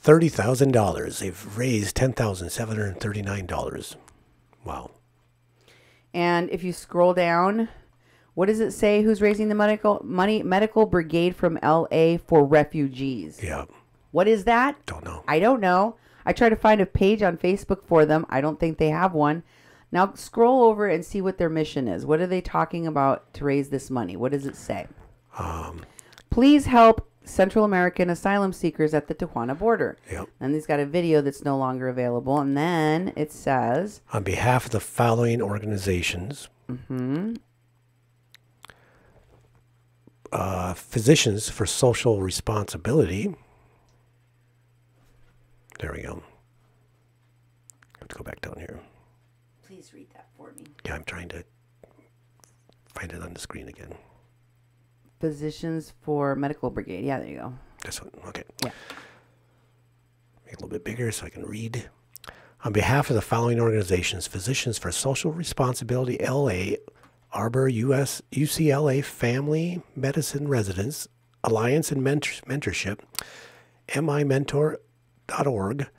$30,000. They've raised $10,739. Wow. And if you scroll down, what does it say? Who's raising the medical brigade from LA for refugees? Yeah. What is that? Don't know. I don't know. I tried to find a page on Facebook for them. I don't think they have one. Now scroll over and see what their mission is. What are they talking about to raise this money? What does it say? Please help Central American asylum seekers at the Tijuana border. Yep. And he's got a video that's no longer available. And then it says, on behalf of the following organizations, Physicians for Social Responsibility. There we go. Let's go back down here. Please read that for me. Yeah, I'm trying to find it on the screen again. Physicians for Medical Brigade. Yeah, there you go. This one. Okay. Yeah. Make it a little bit bigger so I can read. On behalf of the following organizations, Physicians for Social Responsibility, LA, Arbor, UCLA Family Medicine Residents, Alliance and Mentorship, MIMentor.org,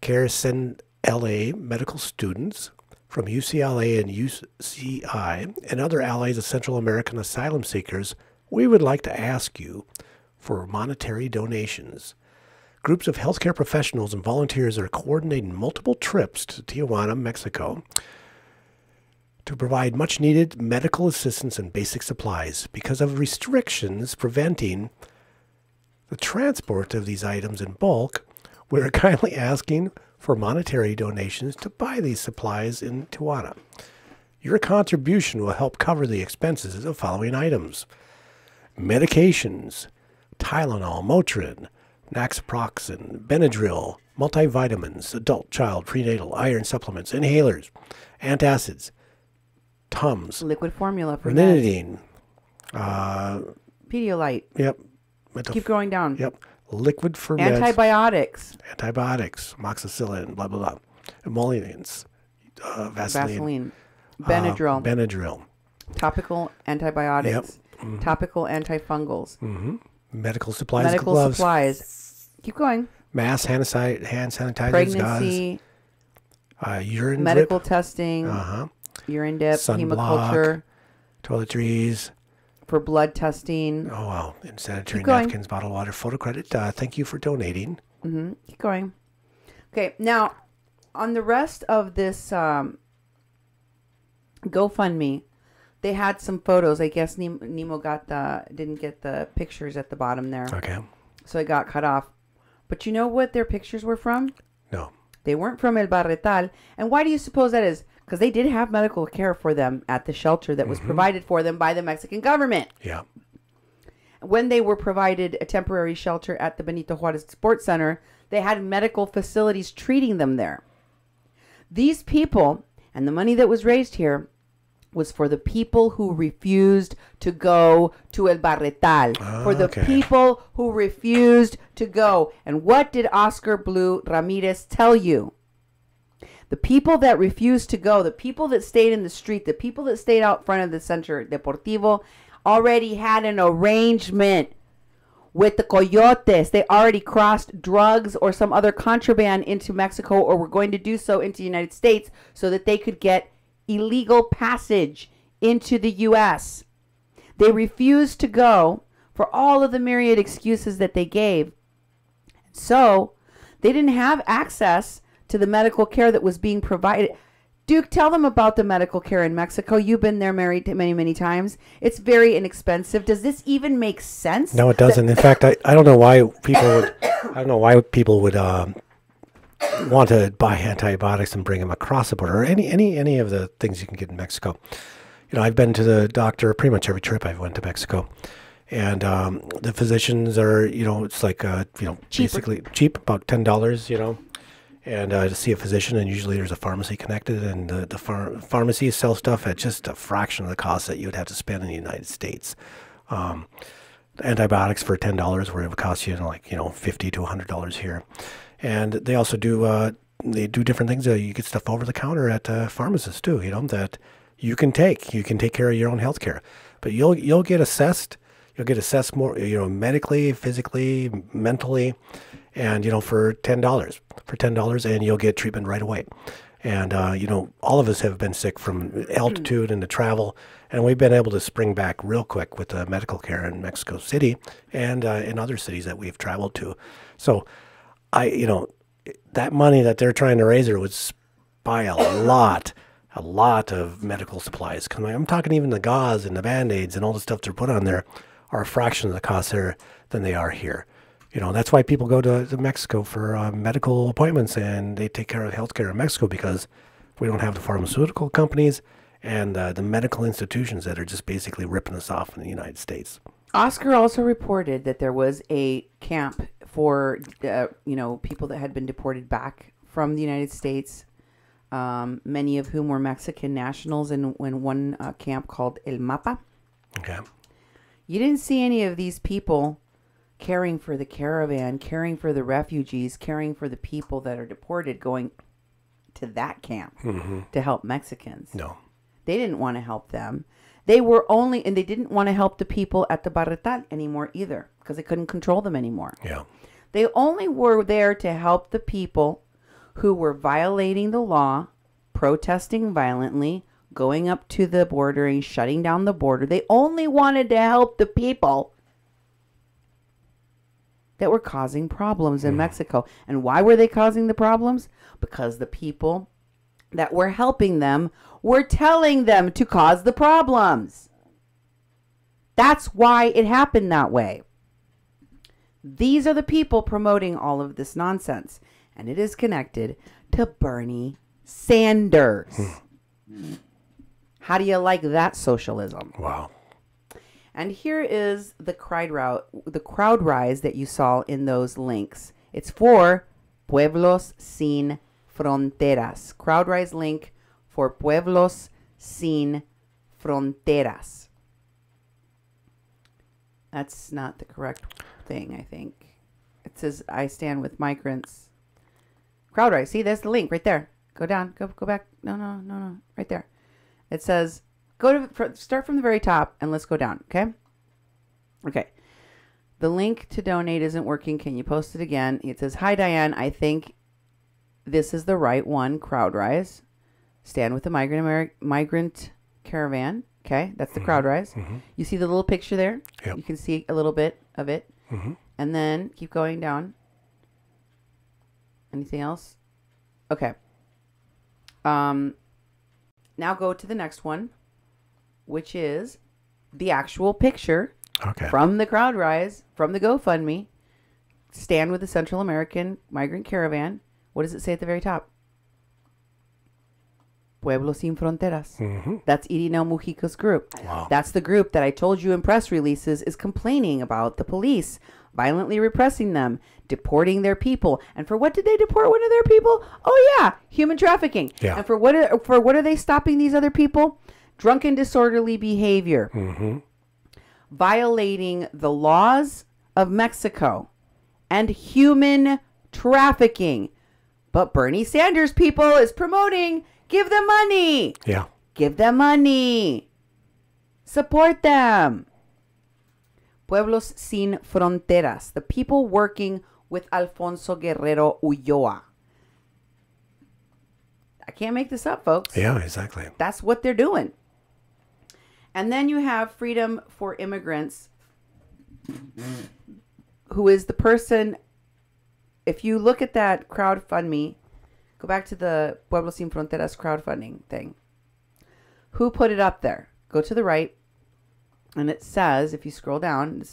CareSend LA Medical Students, from UCLA and UCI and other allies of Central American asylum seekers, we would like to ask you for monetary donations. Groups of healthcare professionals and volunteers are coordinating multiple trips to Tijuana, Mexico, to provide much-needed medical assistance and basic supplies because of restrictions preventing the transport of these items in bulk. We're kindly asking for monetary donations to buy these supplies in Tijuana. Your contribution will help cover the expenses of the following items: medications, Tylenol, Motrin, naproxen, Benadryl, multivitamins, adult, child, prenatal, iron supplements, inhalers, antacids, Tums, Liquid formula for ranitidine, Pedialyte. Yep. Keep going down. Yep. Liquid for meds. Antibiotics. Amoxicillin, blah, blah, blah. Emollients, Vaseline. Benadryl. Benadryl. Topical antibiotics. Yep. Mm-hmm. Topical antifungals. Mm-hmm. Medical supplies. Medical gloves. supplies. Keep going. Mask, hand sanitizers, Pregnancy. gauze, urine medical drip. testing. Urine dip. Sunblock, hemoculture. Toiletries. For blood testing. Oh, wow. And sanitary napkins, bottled water, photo credit. Thank you for donating. Mm-hmm. Keep going. Okay. Now, on the rest of this GoFundMe, they had some photos. I guess Nemo didn't get the pictures at the bottom there. Okay. So it got cut off. But you know what their pictures were from? No. They weren't from El Barretal. And why do you suppose that is? Because they did have medical care for them at the shelter that was provided for them by the Mexican government. Yeah. When they were provided a temporary shelter at the Benito Juarez Sports Center, they had medical facilities treating them there. These people, and the money that was raised here, was for the people who refused to go to El Barretal. For the people who refused to go. And what did Oscar Blue Ramirez tell you? The people that refused to go, the people that stayed in the street, the people that stayed out front of the Center Deportivo already had an arrangement with the coyotes. They already crossed drugs or some other contraband into Mexico, or were going to do so into the United States, so that they could get illegal passage into the U.S. They refused to go for all of the myriad excuses that they gave. So they didn't have access to the medical care that was being provided. Duke, tell them about the medical care in Mexico. You've been there many, many times. It's very inexpensive. Does this even make sense? No, it doesn't. In fact, I don't know why people would want to buy antibiotics and bring them across the border, or any of the things you can get in Mexico. You know, I've been to the doctor pretty much every trip I've went to Mexico, and the physicians are, it's like basically cheap, about $10, and to see a physician, and usually there's a pharmacy connected, and the pharmacies sell stuff at just a fraction of the cost that you would have to spend in the United States. Antibiotics for $10, where it would cost you $50 to $100 here. And they also do different things. You get stuff over the counter at pharmacists too, that you can take. You can take care of your own health care, but you'll get assessed. You'll get assessed more, medically, physically, mentally, and for $10, and you'll get treatment right away. And all of us have been sick from altitude and the travel, and we've been able to spring back real quick with the medical care in Mexico City and in other cities that we've traveled to. So, that money that they're trying to raise would buy a lot of medical supplies. I'm talking even the gauze and the Band-Aids and all the stuff they're put on there are a fraction of the cost there than they are here. That's why people go to Mexico for medical appointments, and they take care of healthcare in Mexico, because we don't have the pharmaceutical companies and the medical institutions that are just basically ripping us off in the United States. Oscar also reported that there was a camp for, people that had been deported back from the United States, many of whom were Mexican nationals, in one camp called El Mapa. Okay. You didn't see any of these people caring for the caravan, caring for the refugees, caring for the people that are deported, going to that camp to help Mexicans. No. They didn't want to help them. They were and they didn't want to help the people at the Barretal anymore either, because they couldn't control them anymore. Yeah. They only were there to help the people who were violating the law protesting violently, going up to the border and shutting down the border. They only wanted to help the people that were causing problems in Mexico. And why were they causing the problems? Because the people that were helping them were telling them to cause the problems. That's why it happened that way. These are the people promoting all of this nonsense. And it is connected to Bernie Sanders. How do you like that socialism? Wow. And here is the crowd rise that you saw in those links. It's for Pueblos Sin Fronteras. Crowd rise link for Pueblos Sin Fronteras. That's not the correct thing, I think. It says, I stand with migrants. Crowd rise. See, there's the link right there. Go down. Go back. No. Right there. It says, start from the very top and let's go down. Okay. Okay. The link to donate isn't working. Can you post it again? It says, hi, Diane. I think this is the right one. Crowd rise. Stand with the migrant caravan. Okay. That's the crowd rise. You see the little picture there? Yep. You can see a little bit of it. And then keep going down. Anything else? Okay. Now go to the next one, which is the actual picture from the crowd rise, from the GoFundMe. Stand with the Central American Migrant Caravan. What does it say at the very top? Pueblo Sin Fronteras. That's Irineo Mujica's group. Wow. That's the group that I told you in press releases is complaining about the police violently repressing them, deporting their people. And for what did they deport one of their people? Oh yeah, human trafficking. Yeah. And for what are they stopping these other people? Drunken disorderly behavior. Violating the laws of Mexico and human trafficking. But Bernie Sanders people is promoting, give them money. Yeah. Give them money. Support them. Pueblos Sin Fronteras, the people working with Alfonso Guerrero Ulloa. I can't make this up, folks. Yeah, exactly. That's what they're doing. And then you have Freedom for Immigrants, who is the person, if you look at that crowdfundme, go back to the Pueblo Sin Fronteras crowdfunding thing. Who put it up there? Go to the right. And it says, if you scroll down, it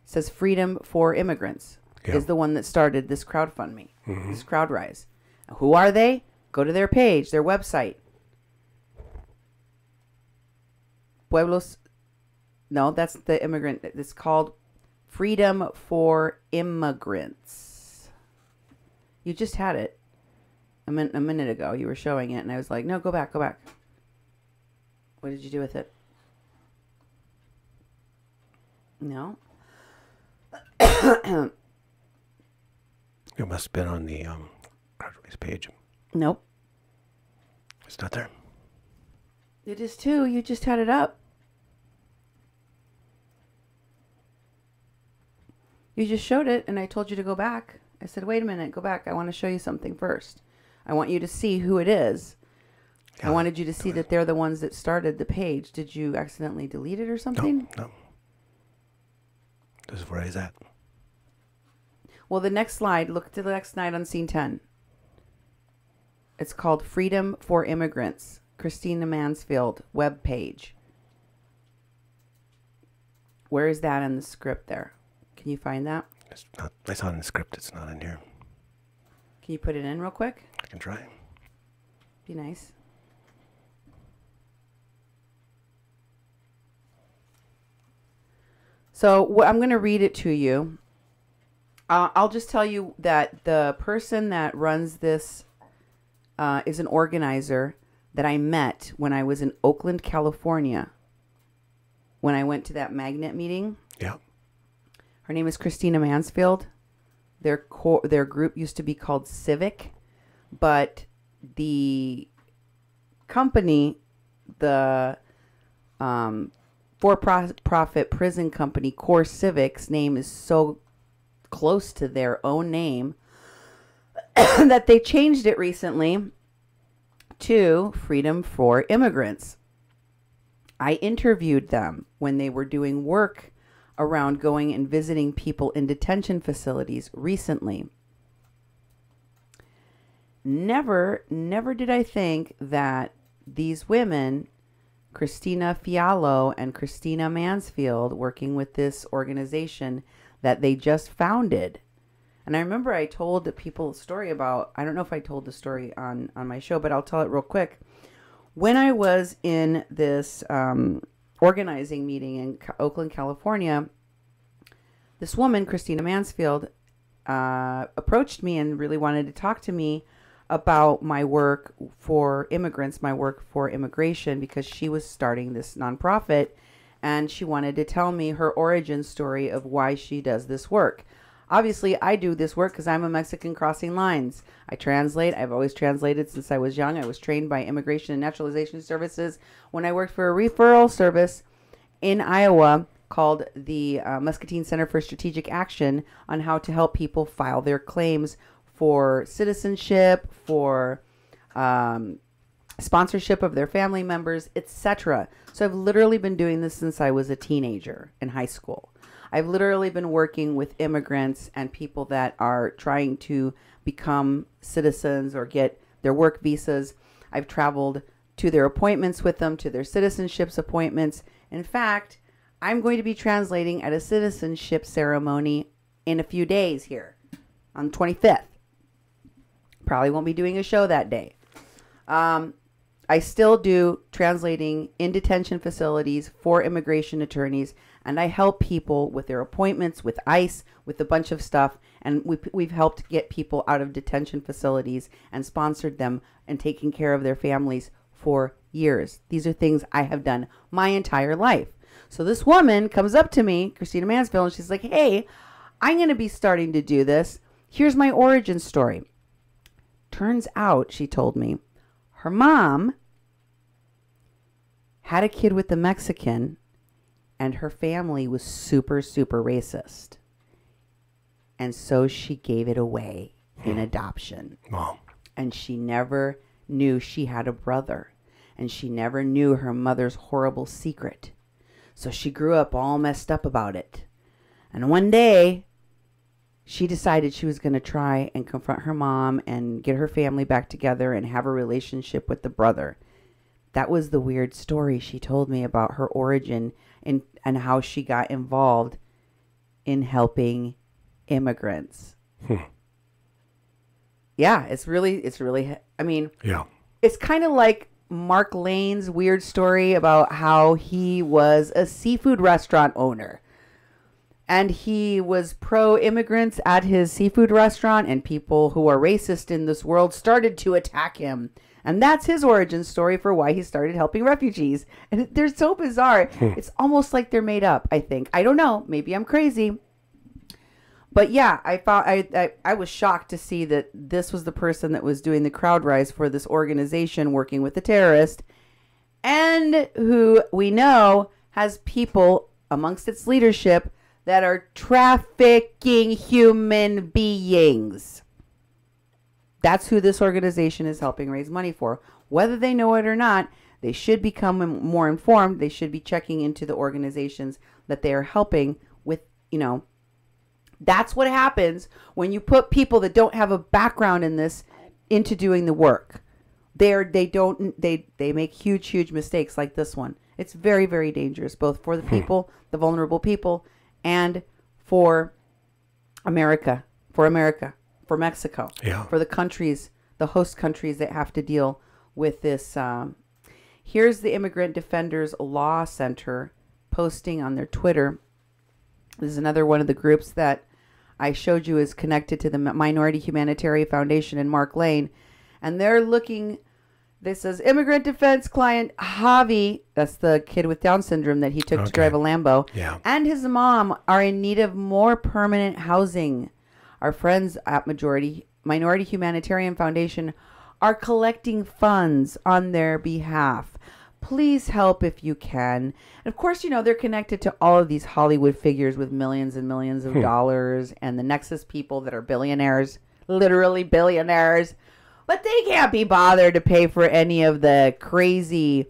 says Freedom for Immigrants is the one that started this crowdfundme, this crowd rise. Now, who are they? Go to their page, their website. Pueblos, no, that's the immigrant. It's called Freedom for Immigrants. You just had it a minute ago. You were showing it, and I was like, no, go back. What did you do with it? No. It must have been on the crowd raise page. Nope. It's not there. It is too. You just had it up. You just showed it, and I told you to go back. I said, wait a minute, go back. I want to show you something first. I want you to see who it is. I wanted you to see that they're the ones that started the page. Did you accidentally delete it or something? No. This is where he's at. Well, the next slide, look to the next slide on scene 10. It's called Freedom for Immigrants, Christina Mansfield web page. Where is that in the script there? Can you find that? It's not in the script. It's not in here. Can you put it in real quick? I can try. Be nice. So I'm going to read it to you. I'll just tell you that the person that runs this is an organizer that I met when I was in Oakland, California, when I went to that magnet meeting. Yeah. Her name is Christina Mansfield. Their group used to be called Civic, but the company, the for-profit prison company, Core Civic's name is so close to their own name that they changed it recently to Freedom for Immigrants. I interviewed them when they were doing work around going and visiting people in detention facilities recently. Never did I think that these women, Christina Fiallo and Christina Mansfield, working with this organization that they just founded. And I remember I told the people a story about, I don't know if I told the story on my show, but I'll tell it real quick. When I was in this organizing meeting in Oakland, California, this woman, Christina Mansfield, approached me and really wanted to talk to me about my work for immigrants, my work for immigration, because she was starting this nonprofit and she wanted to tell me her origin story of why she does this work. Obviously, I do this work because I'm a Mexican crossing lines. I translate. I've always translated since I was young. I was trained by Immigration and Naturalization Services when I worked for a referral service in Iowa called the Muscatine Center for Strategic Action on how to help people file their claims for citizenship, for sponsorship of their family members, etc. So I've literally been doing this since I was a teenager in high school. I've literally been working with immigrants and people that are trying to become citizens or get their work visas. I've traveled to their appointments with them, to their citizenships appointments. In fact, I'm going to be translating at a citizenship ceremony in a few days here on the 25th. Probably won't be doing a show that day. I still do translating in detention facilities for immigration attorneys, and I help people with their appointments, with ICE, with a bunch of stuff, and we've helped get people out of detention facilities and sponsored them and taken care of their families for years. These are things I have done my entire life. So this woman comes up to me, Christina Mansfield, and she's like, hey, I'm going to be starting to do this. Here's my origin story. Turns out, she told me, her mom had a kid with a Mexican, and her family was super, super racist. And so she gave it away in adoption. Wow. And she never knew she had a brother. And she never knew her mother's horrible secret. So she grew up all messed up about it. And one day, she decided she was going to try and confront her mom and get her family back together and have a relationship with the brother. That was the weird story she told me about her origin and how she got involved in helping immigrants. Yeah, it's really, I mean, yeah, it's kind of like Mark Lane's weird story about how he was a seafood restaurant owner. And he was pro-immigrants at his seafood restaurant, and people who are racist in this world started to attack him. And that's his origin story for why he started helping refugees. And they're so bizarre. It's almost like they're made up, I think. I don't know. Maybe I'm crazy. But yeah, I was shocked to see that this was the person that was doing the crowd rise for this organization working with the terrorist, and who we know has people amongst its leadership that are trafficking human beings. That's who this organization is helping raise money for. Whether they know it or not, they should become more informed. They should be checking into the organizations that they are helping with, That's what happens when you put people that don't have a background in this into doing the work. They make huge mistakes like this one. It's very, very dangerous, both for the people, the vulnerable people, and for America, for Mexico, for the countries, the host countries that have to deal with this. Here's the Immigrant Defenders Law Center posting on their Twitter. This is another one of the groups that I showed you is connected to the Minority Humanitarian Foundation and Mark Lane. And they're looking, this says, immigrant defense client Javi, that's the kid with Down syndrome that he took to drive a Lambo, and his mom are in need of more permanent housing. Our friends at Minority Humanitarian Foundation are collecting funds on their behalf. Please help if you can. And of course, they're connected to all of these Hollywood figures with millions and millions of dollars, and the Nexus people that are billionaires, literally billionaires, But they can't be bothered to pay for any of the crazy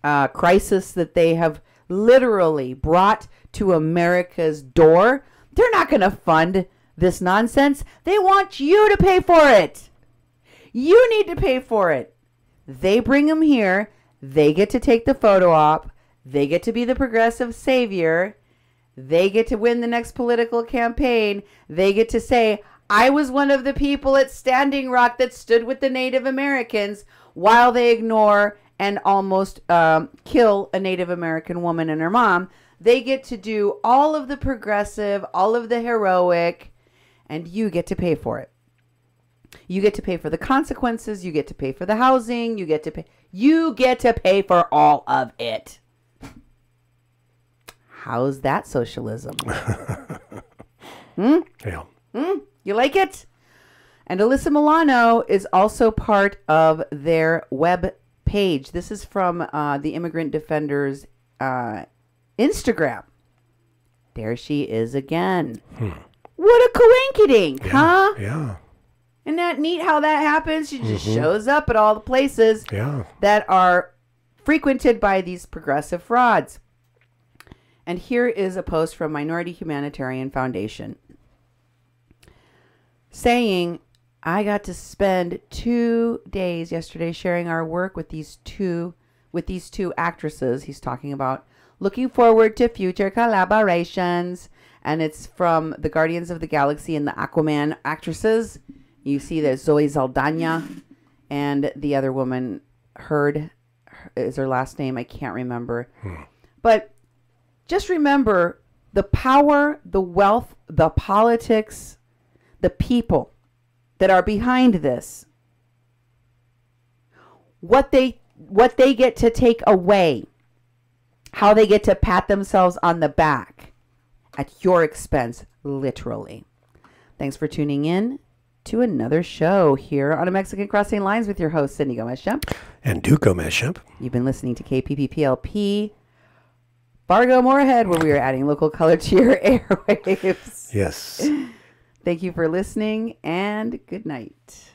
crisis that they have literally brought to America's door. They're not going to fund this nonsense. They want you to pay for it. You need to pay for it. They bring them here. They get to take the photo op. They get to be the progressive savior. They get to win the next political campaign. They get to say, I was one of the people at Standing Rock that stood with the Native Americans, while they ignore and almost kill a Native American woman and her mom. They get to do all of the progressive, all of the heroic, and you get to pay for it. You get to pay for the consequences. You get to pay for the housing. You get to pay for all of it. How's that socialism? Yeah. You like it? And Alyssa Milano is also part of their web page. This is from the Immigrant Defenders Instagram. There she is again. What a coinkydink, huh? Yeah. Isn't that neat how that happens? She just shows up at all the places that are frequented by these progressive frauds. And here is a post from Minority Humanitarian Foundation saying, I got to spend 2 days yesterday sharing our work with these two actresses. He's talking about looking forward to future collaborations. And it's from the Guardians of the Galaxy and the Aquaman actresses. You see that Zoe Saldana and the other woman, Heard is her last name. I can't remember. But just remember the power, the wealth, the politics, the people that are behind this. What they get to take away. How they get to pat themselves on the back at your expense, literally. Thanks for tuning in to another show here on A Mexican Crossing Lines with your host, Cindy Gomez-Schempp. And Duke Gomez-Schempp. You've been listening to KPPPLP, Fargo Moorhead, where we are adding local color to your airwaves. Yes. Thank you for listening, and good night.